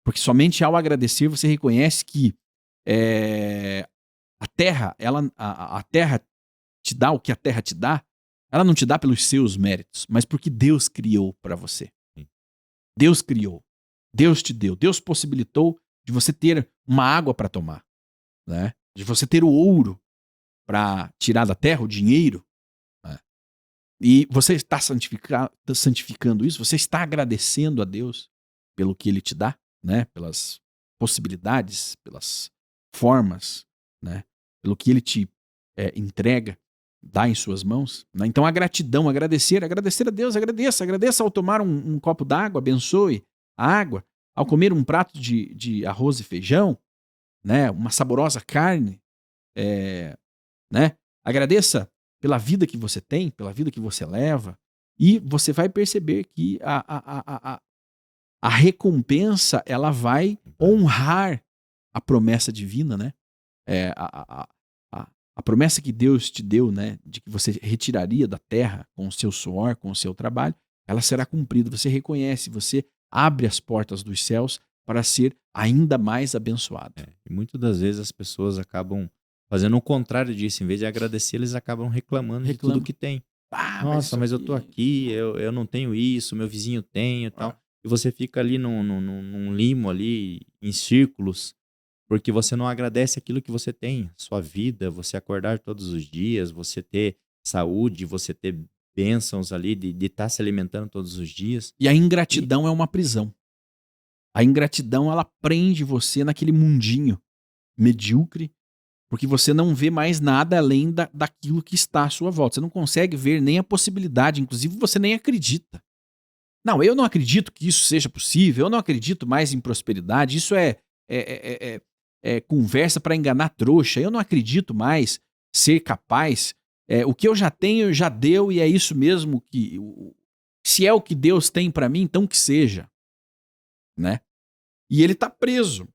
Porque somente ao agradecer você reconhece que a terra, a terra te dá o que a terra te dá, ela não te dá pelos seus méritos, mas porque Deus criou para você. Sim. Deus criou, Deus te deu, Deus possibilitou de você ter uma água para tomar, né? De você ter o ouro para tirar da terra, o dinheiro, né? E você está santificando isso, você está agradecendo a Deus pelo que Ele te dá, né? Pelas possibilidades, pelas formas, né? Pelo que Ele te entrega, dá em suas mãos, né? Então a gratidão, agradecer a Deus, agradeça ao tomar um copo d'água, abençoe a água, ao comer um prato de arroz e feijão, né? Uma saborosa carne, né? Agradeça pela vida que você tem, pela vida que você leva, e você vai perceber que a recompensa ela vai honrar a promessa divina, né? A promessa que Deus te deu, né, de que você retiraria da terra com o seu suor, com o seu trabalho, ela será cumprida. Você reconhece, você abre as portas dos céus para ser ainda mais abençoado. E muitas das vezes as pessoas acabam fazendo o contrário disso. Em vez de agradecer, eles acabam reclamando de tudo que tem. Nossa, mas eu tô aqui, eu não tenho isso, meu vizinho tem e tal. E você fica ali num limo ali, em círculos, porque você não agradece aquilo que você tem. Sua vida, você acordar todos os dias, você ter saúde, você ter bênçãos ali de estar se alimentando todos os dias. E a ingratidão é uma prisão. A ingratidão, ela prende você naquele mundinho medíocre, porque você não vê mais nada além daquilo que está à sua volta. Você não consegue ver nem a possibilidade, inclusive você nem acredita. Não, eu não acredito que isso seja possível, eu não acredito mais em prosperidade, isso é conversa para enganar trouxa, eu não acredito mais ser capaz. O que eu já tenho, já deu, e é isso mesmo que. Se é o que Deus tem para mim, então que seja. Né? E ele está preso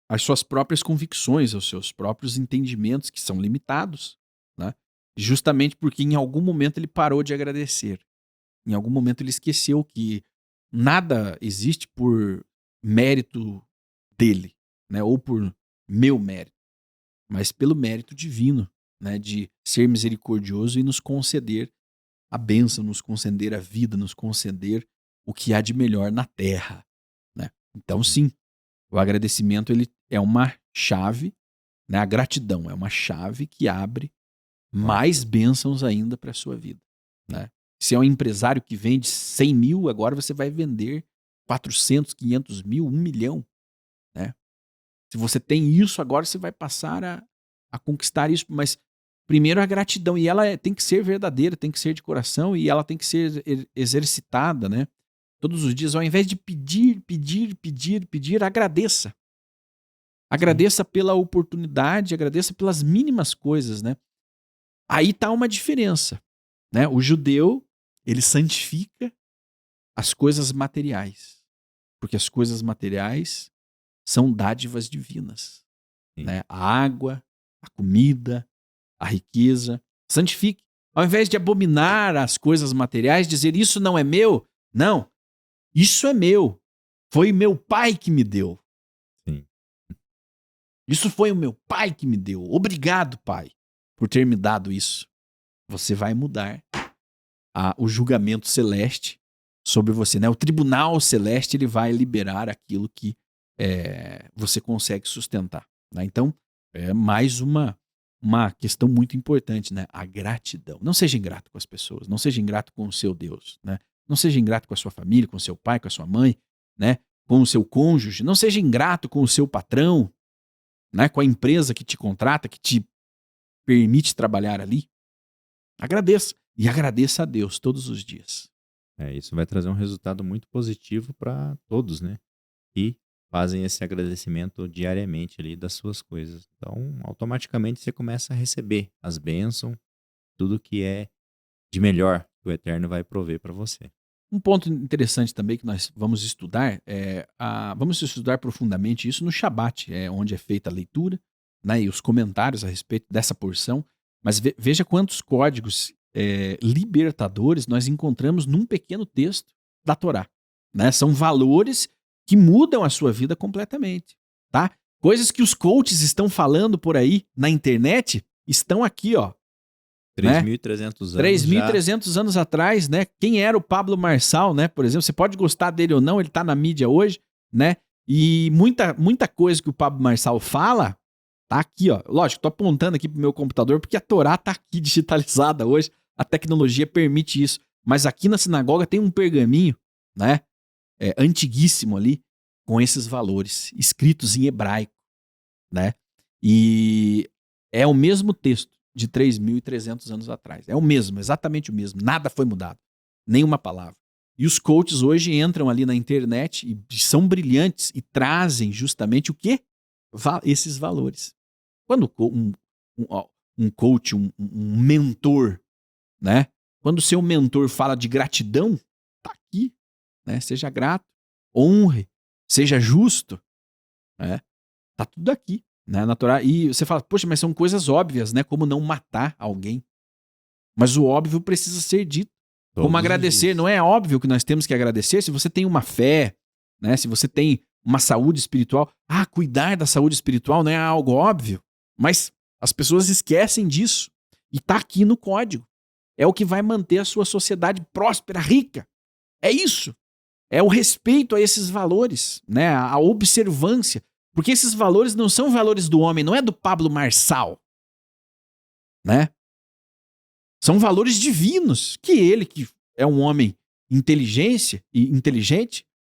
às suas próprias convicções, aos seus próprios entendimentos, que são limitados, né? Justamente porque em algum momento ele parou de agradecer. Em algum momento ele esqueceu que nada existe por mérito dele, né? Ou por meu mérito, mas pelo mérito divino, né? De ser misericordioso e nos conceder a bênção, nos conceder a vida, nos conceder o que há de melhor na terra, né? Então sim, O agradecimento ele é uma chave, né? A gratidão é uma chave que abre mais bênçãos ainda para a sua vida, né? Se é um empresário que vende 100 mil, agora você vai vender 400, 500 mil, 1 milhão, né? Se você tem isso, agora você vai passar a conquistar isso. Mas primeiro a gratidão, e ela tem que ser verdadeira, tem que ser de coração, e ela tem que ser exercitada, né? Todos os dias, ao invés de pedir, agradeça. Agradeça pela oportunidade, agradeça pelas mínimas coisas, né? Aí tá uma diferença, né? O judeu, ele santifica as coisas materiais, porque as coisas materiais são dádivas divinas, né? A água, a comida, a riqueza. Santifique. Ao invés de abominar as coisas materiais, dizer isso não é meu, não, isso é meu. Foi meu pai que me deu. Sim. Isso foi o meu pai que me deu. Obrigado, pai, por ter me dado isso. Você vai mudar o julgamento celeste sobre você, né? O tribunal celeste ele vai liberar aquilo que você consegue sustentar, né? Então, é mais uma questão muito importante, né? A gratidão. Não seja ingrato com as pessoas, não seja ingrato com o seu Deus, né? Não seja ingrato com a sua família, com o seu pai, com a sua mãe, né? Com o seu cônjuge. Não seja ingrato com o seu patrão, né? Com a empresa que te contrata, que te permite trabalhar ali. Agradeça. E agradeça a Deus todos os dias. Isso vai trazer um resultado muito positivo para todos, né? E fazem esse agradecimento diariamente ali das suas coisas. Então, automaticamente você começa a receber as bênçãos, tudo que é de melhor que o Eterno vai prover para você. Um ponto interessante também que nós vamos estudar vamos estudar profundamente isso no Shabat, onde é feita a leitura, né, e os comentários a respeito dessa porção. Mas veja quantos códigos libertadores nós encontramos num pequeno texto da Torá, né? São valores que mudam a sua vida completamente, tá? Coisas que os coaches estão falando por aí na internet estão aqui, ó. 3.300 anos 3.300 anos atrás, né? Quem era o Pablo Marçal, né? Por exemplo, você pode gostar dele ou não, ele tá na mídia hoje, né? E muita coisa que o Pablo Marçal fala tá aqui, ó. Lógico, tô apontando aqui pro meu computador porque a Torá tá aqui digitalizada hoje, a tecnologia permite isso. Mas aqui na sinagoga tem um pergaminho, né? Antiguíssimo ali, com esses valores, escritos em hebraico, né? E é o mesmo texto de 3.300 anos atrás. É o mesmo, exatamente o mesmo. Nada foi mudado. Nenhuma palavra. E os coaches hoje entram ali na internet e são brilhantes e trazem justamente o quê? Esses valores. Quando um coach, um mentor, né? Quando o seu mentor fala de gratidão, tá aqui, né? Seja grato, honre, seja justo, né? Tá tudo aqui, né? Na Torá. E você fala, poxa, mas são coisas óbvias, né? Como não matar alguém. Mas o óbvio precisa ser dito. Como agradecer, não é óbvio que nós temos que agradecer se você tem uma fé, né? Se você tem uma saúde espiritual. Cuidar da saúde espiritual não é algo óbvio, mas as pessoas esquecem disso. E tá aqui no código. É o que vai manter a sua sociedade próspera, rica. É isso. É o respeito a esses valores, né? A observância. Porque esses valores não são valores do homem, não é do Pablo Marçal, né? São valores divinos que ele, que é um homem inteligente,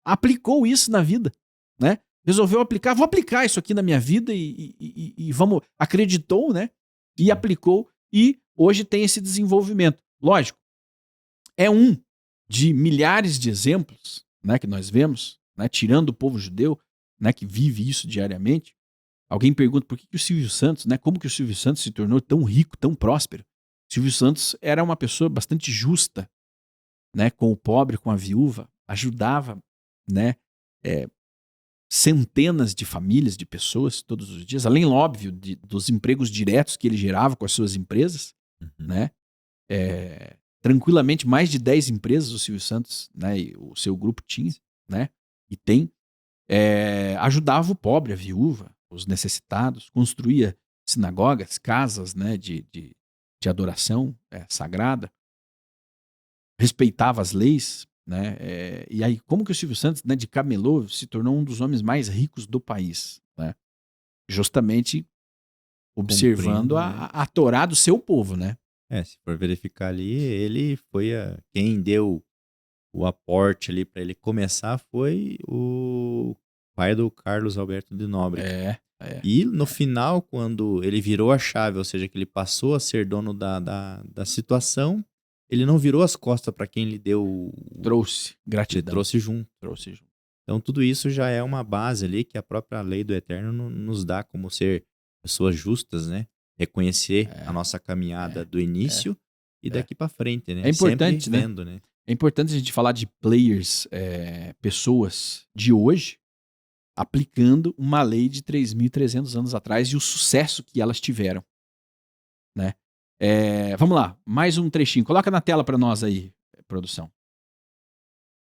aplicou isso na vida, né? Resolveu aplicar, vou aplicar isso aqui na minha vida e vamos, acreditou, né? E aplicou e hoje tem esse desenvolvimento. Lógico, é um de milhares de exemplos, né, que nós vemos, né, tirando o povo judeu, né, que vive isso diariamente. Alguém pergunta por que o Silvio Santos, né, como que o Silvio Santos se tornou tão rico, tão próspero? Silvio Santos era uma pessoa bastante justa, né, com o pobre, com a viúva, ajudava, né, centenas de famílias, de pessoas todos os dias, além, óbvio, dos empregos diretos que ele gerava com as suas empresas, né? Tranquilamente, mais de 10 empresas o Silvio Santos, né, e o seu grupo tinha, né, e tem. Ajudava o pobre, a viúva, os necessitados, construía sinagogas, casas, né, de adoração sagrada, respeitava as leis, né? E aí, como que o Silvio Santos, né, de camelô, se tornou um dos homens mais ricos do país, né? Justamente observando Cumprindo, né? a Torá do seu povo, né? Se for verificar ali, ele foi quem deu o aporte ali para ele começar foi o pai do Carlos Alberto de Nóbrega. É, é. E no final, quando ele virou a chave, ou seja, que ele passou a ser dono da situação, ele não virou as costas para quem lhe deu. Trouxe Ele gratidão. trouxe junto. Trouxe junto. Então, tudo isso já é uma base ali que a própria lei do Eterno nos dá como ser pessoas justas, né? Reconhecer a nossa caminhada do início e daqui para frente, né? É importante, Sempre né? vendo, né? É importante a gente falar de players, pessoas de hoje, aplicando uma lei de 3.300 anos atrás e o sucesso que elas tiveram, né? Vamos lá, mais um trechinho. Coloca na tela para nós aí, produção.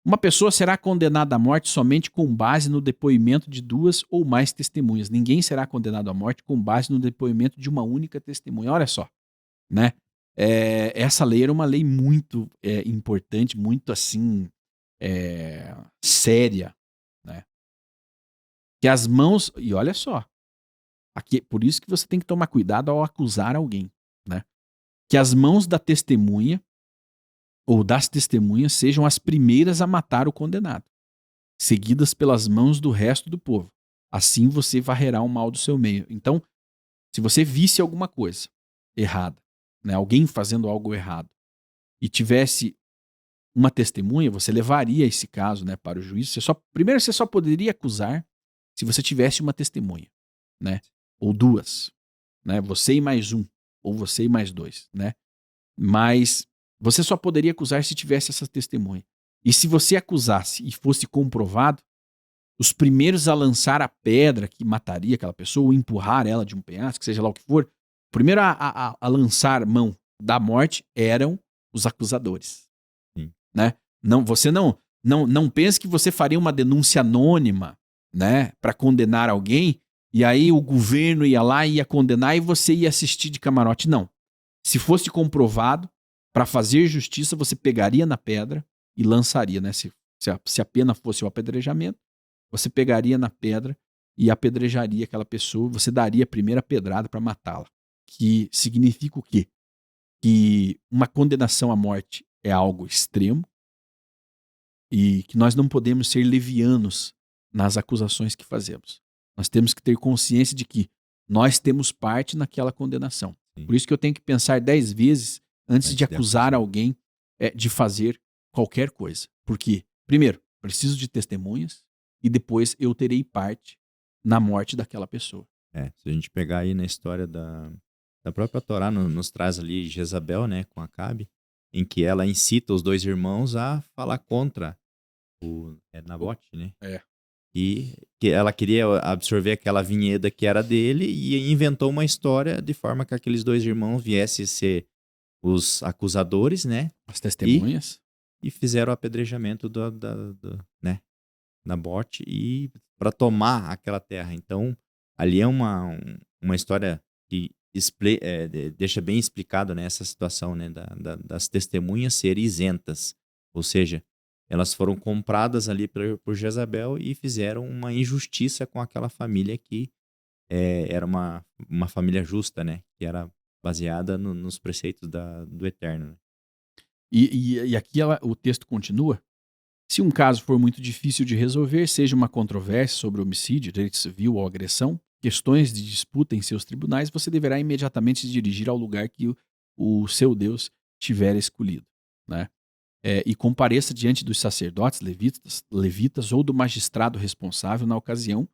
Uma pessoa será condenada à morte somente com base no depoimento de 2 ou mais testemunhas. Ninguém será condenado à morte com base no depoimento de uma única testemunha. Olha só, né? Essa lei era uma lei muito importante, muito assim, séria, né? Que as mãos... E olha só, aqui, por isso que você tem que tomar cuidado ao acusar alguém, né? Que as mãos da testemunha ou das testemunhas sejam as primeiras a matar o condenado, seguidas pelas mãos do resto do povo. Assim você varrerá o mal do seu meio. Então, se você visse alguma coisa errada, né, alguém fazendo algo errado, e tivesse uma testemunha, você levaria esse caso, né, para o juiz. Primeiro, você só poderia acusar se você tivesse uma testemunha, né, ou 2, né, você e mais um, ou você e mais 2, né. Mas você só poderia acusar se tivesse essa testemunha. E se você acusasse e fosse comprovado, os primeiros a lançar a pedra que mataria aquela pessoa, ou empurrar ela de um penhasco, seja lá o que for, primeiro a lançar mão da morte eram os acusadores. Sim. Né? Você não pense que você faria uma denúncia anônima, né, para condenar alguém, e aí o governo ia lá e ia condenar e você ia assistir de camarote. Não. Se fosse comprovado, para fazer justiça, você pegaria na pedra e lançaria, né? Se a pena fosse o apedrejamento, você pegaria na pedra e apedrejaria aquela pessoa, você daria a primeira pedrada para matá-la. Que significa o quê? Que uma condenação à morte é algo extremo e que nós não podemos ser levianos nas acusações que fazemos. Nós temos que ter consciência de que nós temos parte naquela condenação. Sim. Por isso que eu tenho que pensar 10 vezes antes de acusar acusar alguém de fazer qualquer coisa. Porque, primeiro, preciso de testemunhas e depois eu terei parte na morte daquela pessoa. Se a gente pegar aí na história da própria Torá, nos traz ali Jezabel, né, com Acabe, em que ela incita os 2 irmãos a falar contra o Nabote, né? E que ela queria absorver aquela vinheda que era dele e inventou uma história de forma que aqueles 2 irmãos viessem ser os acusadores, né? As testemunhas. E fizeram o apedrejamento né, Nabote e para tomar aquela terra. Então, ali é uma história que deixa bem explicado, né, essa situação, né, das testemunhas serem isentas. Ou seja, elas foram compradas ali por Jezabel e fizeram uma injustiça com aquela família que era uma família justa, né? Que era baseada nos preceitos do Eterno. Né? E aqui o texto continua. Se um caso for muito difícil de resolver, seja uma controvérsia sobre homicídio, direito civil ou agressão, questões de disputa em seus tribunais, você deverá imediatamente se dirigir ao lugar que o seu Deus tiver escolhido, né? E compareça diante dos sacerdotes, levitas ou do magistrado responsável na ocasião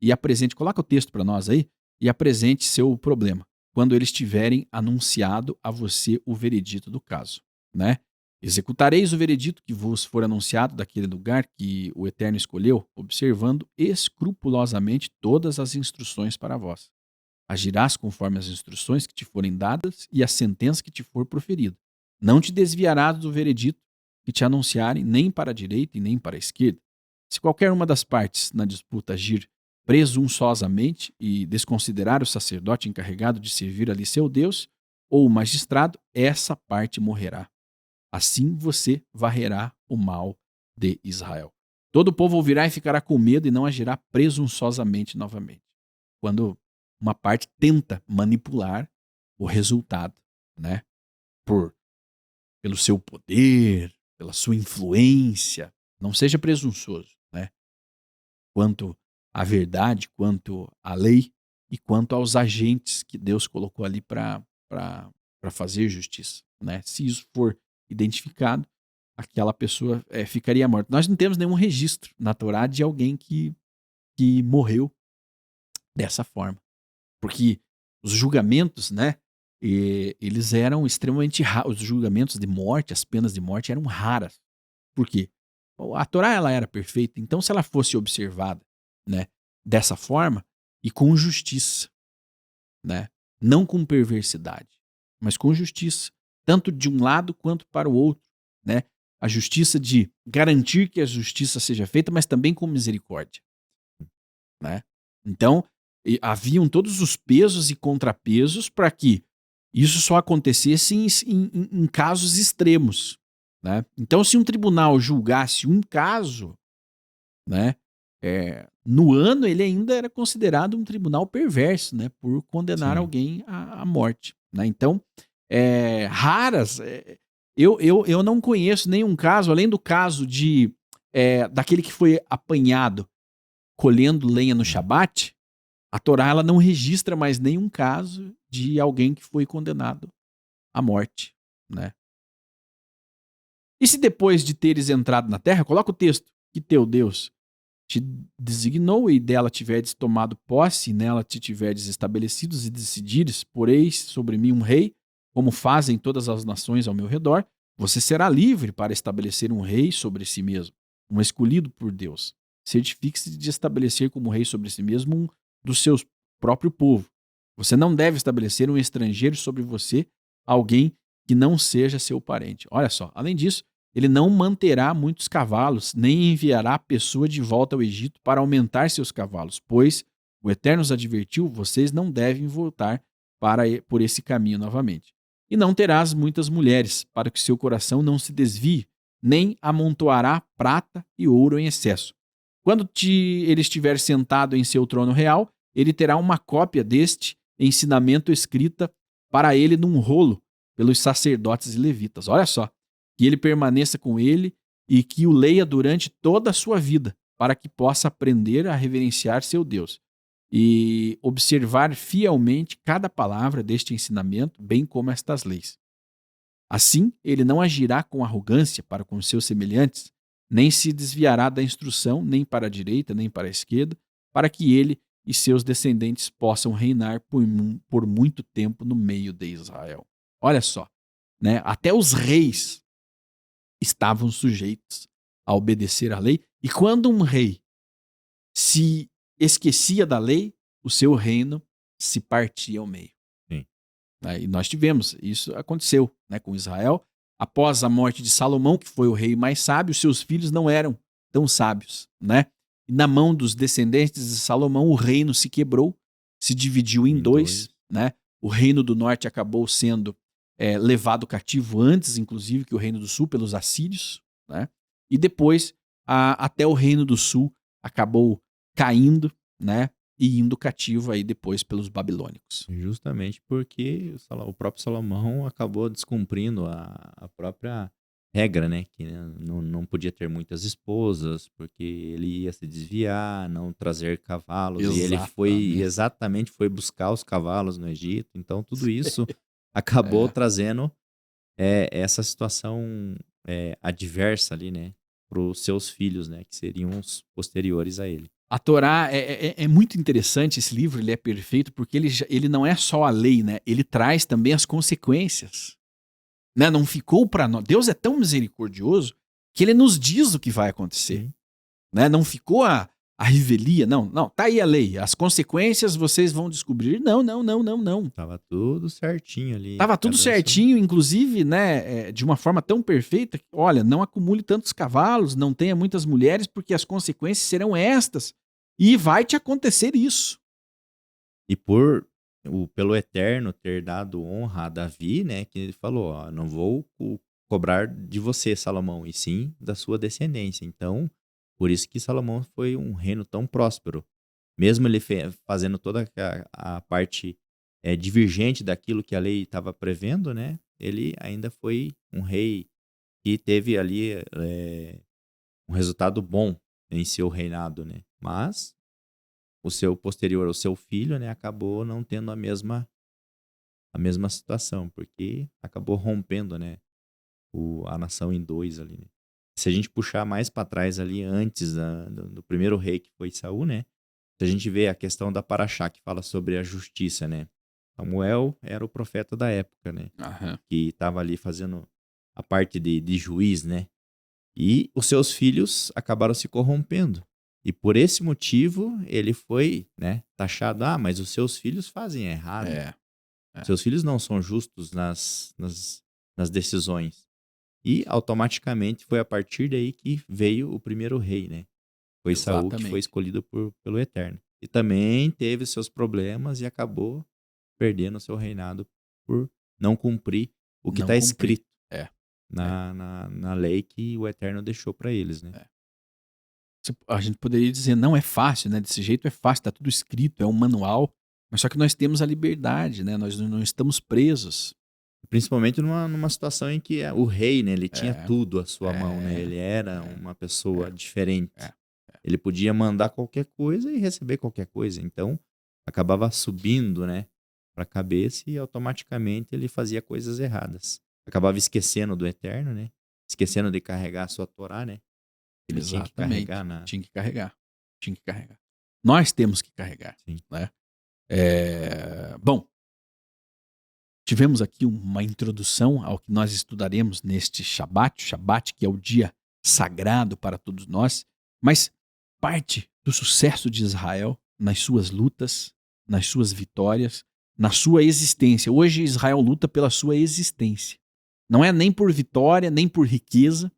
e apresente, coloca o texto para nós aí, e apresente seu problema, quando eles tiverem anunciado a você o veredito do caso, né? Executareis o veredito que vos for anunciado daquele lugar que o Eterno escolheu, observando escrupulosamente todas as instruções para vós. Agirás conforme as instruções que te forem dadas e a sentença que te for proferida. Não te desviarás do veredito que te anunciarem nem para a direita e nem para a esquerda. Se qualquer uma das partes na disputa agir presunçosamente e desconsiderar o sacerdote encarregado de servir ali seu Deus, ou o magistrado, essa parte morrerá. Assim você varrerá o mal de Israel. Todo o povo ouvirá e ficará com medo e não agirá presunçosamente novamente. Quando uma parte tenta manipular o resultado, né? Pelo seu poder, pela sua influência. Não seja presunçoso, né? Quanto à verdade, quanto à lei e quanto aos agentes que Deus colocou ali para fazer justiça, né? Se isso for identificado, aquela pessoa ficaria morta. Nós não temos nenhum registro na Torá de alguém que morreu dessa forma. Porque os julgamentos, né? Eles eram extremamente raros. Os julgamentos de morte, as penas de morte eram raras. Por quê? A Torá ela era perfeita, então se ela fosse observada, né, dessa forma e com justiça, né, não com perversidade, mas com justiça, tanto de um lado quanto para o outro, né, a justiça de garantir que a justiça seja feita, mas também com misericórdia, né? Então, haviam todos os pesos e contrapesos para que isso só acontecesse em casos extremos, né? Então, se um tribunal julgasse um caso, né, no ano ele ainda era considerado um tribunal perverso, né, por condenar Sim. alguém à morte, né? Então, raras. Eu não conheço nenhum caso, além do caso daquele que foi apanhado colhendo lenha no Hum. Shabat. A Torá ela não registra mais nenhum caso de alguém que foi condenado à morte, né? E se depois de teres entrado na terra, coloca o texto, que teu Deus te designou e dela tiverdes tomado posse, e nela te tiverdes estabelecidos e decidires, poreis sobre mim um rei, como fazem todas as nações ao meu redor, você será livre para estabelecer um rei sobre si mesmo, um escolhido por Deus. Certifique-se de estabelecer como rei sobre si mesmo um dos seus próprio povo. Você não deve estabelecer um estrangeiro sobre você, alguém que não seja seu parente. Olha só, além disso, ele não manterá muitos cavalos, nem enviará pessoa de volta ao Egito para aumentar seus cavalos, pois o Eterno os advertiu, vocês não devem voltar por esse caminho novamente. E não terás muitas mulheres, para que seu coração não se desvie, nem amontoará prata e ouro em excesso. Quando ele estiver sentado em seu trono real, ele terá uma cópia deste ensinamento escrita para ele num rolo pelos sacerdotes e levitas. Olha só, que ele permaneça com ele e que o leia durante toda a sua vida, para que possa aprender a reverenciar seu Deus e observar fielmente cada palavra deste ensinamento, bem como estas leis. Assim, ele não agirá com arrogância para com seus semelhantes, nem se desviará da instrução, nem para a direita, nem para a esquerda, para que ele e seus descendentes possam reinar por muito tempo no meio de Israel. Olha só, né? Até os reis estavam sujeitos a obedecer à lei, e quando um rei se esquecia da lei, o seu reino se partia ao meio. Sim. E nós tivemos, isso aconteceu, né, com Israel. Após a morte de Salomão, que foi o rei mais sábio, seus filhos não eram tão sábios, né? E na mão dos descendentes de Salomão, o reino se quebrou, se dividiu em Em dois, dois. né? O reino do norte acabou sendo levado cativo antes, inclusive, que o reino do sul, pelos assírios, né? E depois, até o reino do sul acabou caindo, né? E indo cativo aí depois pelos babilônicos. Justamente porque o próprio Salomão acabou descumprindo a própria regra, né? Que né, não podia ter muitas esposas, porque ele ia se desviar, não trazer cavalos. E ele Exatamente. foi buscar os cavalos no Egito. Então, tudo isso acabou É. trazendo essa situação adversa ali, né? Para os seus filhos, né? Que seriam os posteriores a ele. A Torá é muito interessante, esse livro ele é perfeito porque ele não é só a lei, né? Ele traz também as consequências. Né? Não ficou para nós. Deus é tão misericordioso que ele nos diz o que vai acontecer. Sim. Né? Não ficou a revelia, não, tá aí a lei, as consequências vocês vão descobrir. Não. Tava tudo certinho ali. Tava tudo certinho, inclusive, né, de uma forma tão perfeita que, olha, não acumule tantos cavalos, não tenha muitas mulheres, porque as consequências serão estas. E vai te acontecer isso. E pelo Eterno ter dado honra a Davi, né? Que ele falou, ó, não vou cobrar de você, Salomão, e sim da sua descendência. Então, por isso que Salomão foi um reino tão próspero. Mesmo ele fazendo toda a parte divergente daquilo que a lei estava prevendo, né? Ele ainda foi um rei que teve ali um resultado bom em seu reinado, né? Mas o seu posterior, o seu filho, né, acabou não tendo a mesma situação, porque acabou rompendo, né, a nação em dois ali, né? Se a gente puxar mais para trás ali, antes do primeiro rei, que foi Saul, né? Se a gente vê a questão da Paraxá, que fala sobre a justiça, né? Samuel era o profeta da época, né? Aham. Que estava ali fazendo a parte de juiz, né? E os seus filhos acabaram se corrompendo. E por esse motivo, ele foi, né, taxado. Ah, mas os seus filhos fazem errado. É. Seus filhos não são justos nas decisões. E automaticamente foi a partir daí que veio o primeiro rei, né? Foi Saul que foi Exatamente. escolhido pelo Eterno. E também teve seus problemas e acabou perdendo o seu reinado por não cumprir o que Não está cumprir. escrito É. na lei que o Eterno deixou para eles, né? É. A gente poderia dizer, não é fácil, né? Desse jeito é fácil, tá tudo escrito, é um manual. Mas só que nós temos a liberdade, né? Nós não estamos presos. Principalmente numa situação em que o rei, né, ele tinha É. tudo à sua mão, né? É. Ele era É. uma pessoa É. diferente. É. Ele podia mandar qualquer coisa e receber qualquer coisa. Então, acabava subindo, né, para a cabeça e automaticamente ele fazia coisas erradas. Acabava esquecendo do Eterno, né? Esquecendo de carregar a sua Torá, né? Ele tinha que Exatamente. carregar na... Tinha que carregar. Tinha que carregar. Nós temos que carregar, Sim. né? Bom, tivemos aqui uma introdução ao que nós estudaremos neste Shabat, que é o dia sagrado para todos nós, mas parte do sucesso de Israel nas suas lutas, nas suas vitórias, na sua existência. Hoje Israel luta pela sua existência. Não é nem por vitória, nem por riqueza.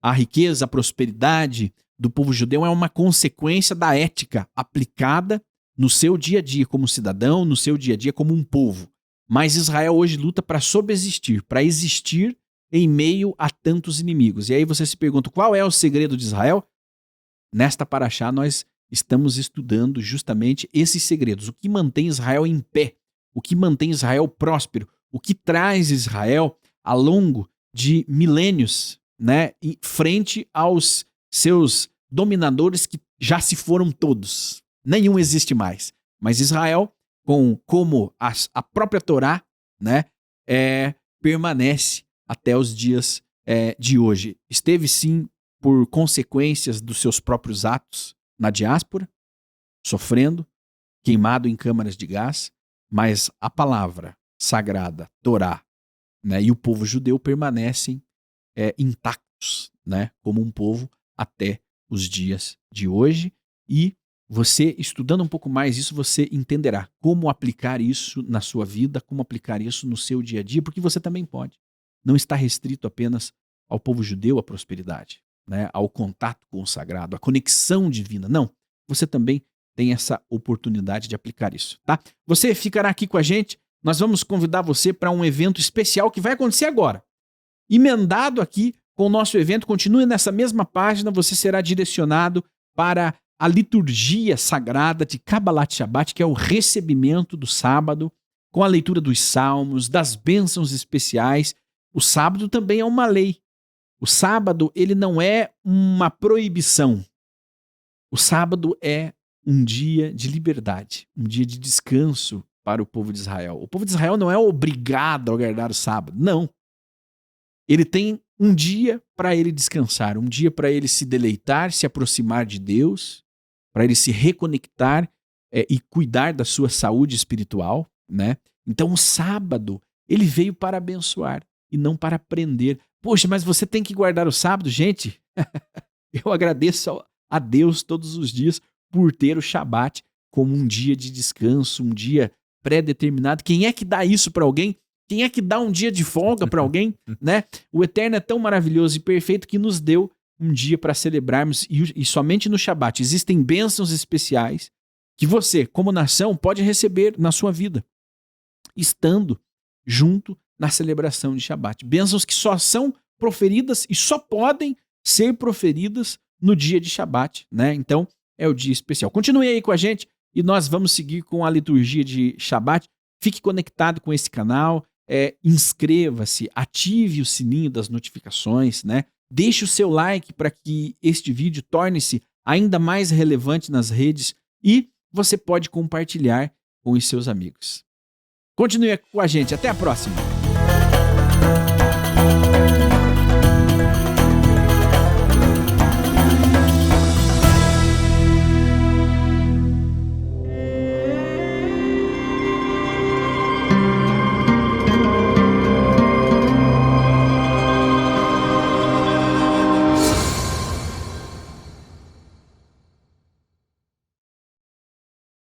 A riqueza, a prosperidade do povo judeu é uma consequência da ética aplicada no seu dia a dia como cidadão, no seu dia a dia como um povo. Mas Israel hoje luta para subsistir, para existir em meio a tantos inimigos. E aí você se pergunta, qual é o segredo de Israel? Nesta paraxá nós estamos estudando justamente esses segredos. O que mantém Israel em pé? O que mantém Israel próspero? O que traz Israel ao longo de milênios, né, frente aos seus dominadores que já se foram todos. Nenhum existe mais. Mas Israel, como a própria Torá, né, permanece até os dias de hoje. Esteve sim por consequências dos seus próprios atos na diáspora, sofrendo, queimado em câmaras de gás, mas a palavra sagrada, Torá, né, e o povo judeu permanecem intactos, né, como um povo até os dias de hoje. E você, estudando um pouco mais isso, você entenderá como aplicar isso na sua vida, como aplicar isso no seu dia a dia, porque você também pode. Não está restrito apenas ao povo judeu a prosperidade, né, ao contato com o sagrado, à conexão divina. Não, você também tem essa oportunidade de aplicar isso, tá? Você ficará aqui com a gente, nós vamos convidar você para um evento especial que vai acontecer agora. Emendado aqui com o nosso evento, continue nessa mesma página, você será direcionado para a liturgia sagrada de Kabbalat Shabbat, que é o recebimento do sábado, com a leitura dos salmos, das bênçãos especiais. O sábado também é uma lei. O sábado, ele não é uma proibição. O sábado é um dia de liberdade, um dia de descanso para o povo de Israel. O povo de Israel não é obrigado a guardar o sábado, não. Ele tem um dia para ele descansar, um dia para ele se deleitar, se aproximar de Deus, para ele se reconectar e cuidar da sua saúde espiritual, né? Então o sábado, ele veio para abençoar e não para prender. Poxa, mas você tem que guardar o sábado? Gente, eu agradeço a Deus todos os dias por ter o Shabat como um dia de descanso, um dia pré-determinado. Quem é que dá isso para alguém? Quem é que dá um dia de folga para alguém, né? O Eterno é tão maravilhoso e perfeito que nos deu um dia para celebrarmos e somente no Shabat existem bênçãos especiais que você, como nação, pode receber na sua vida, estando junto na celebração de Shabat. Bênçãos que só são proferidas e só podem ser proferidas no dia de Shabat, né? Então, é o dia especial. Continue aí com a gente e nós vamos seguir com a liturgia de Shabat. Fique conectado com esse canal, inscreva-se, ative o sininho das notificações, né? Deixe o seu like para que este vídeo torne-se ainda mais relevante nas redes e você pode compartilhar com os seus amigos. Continue com a gente. Até a próxima!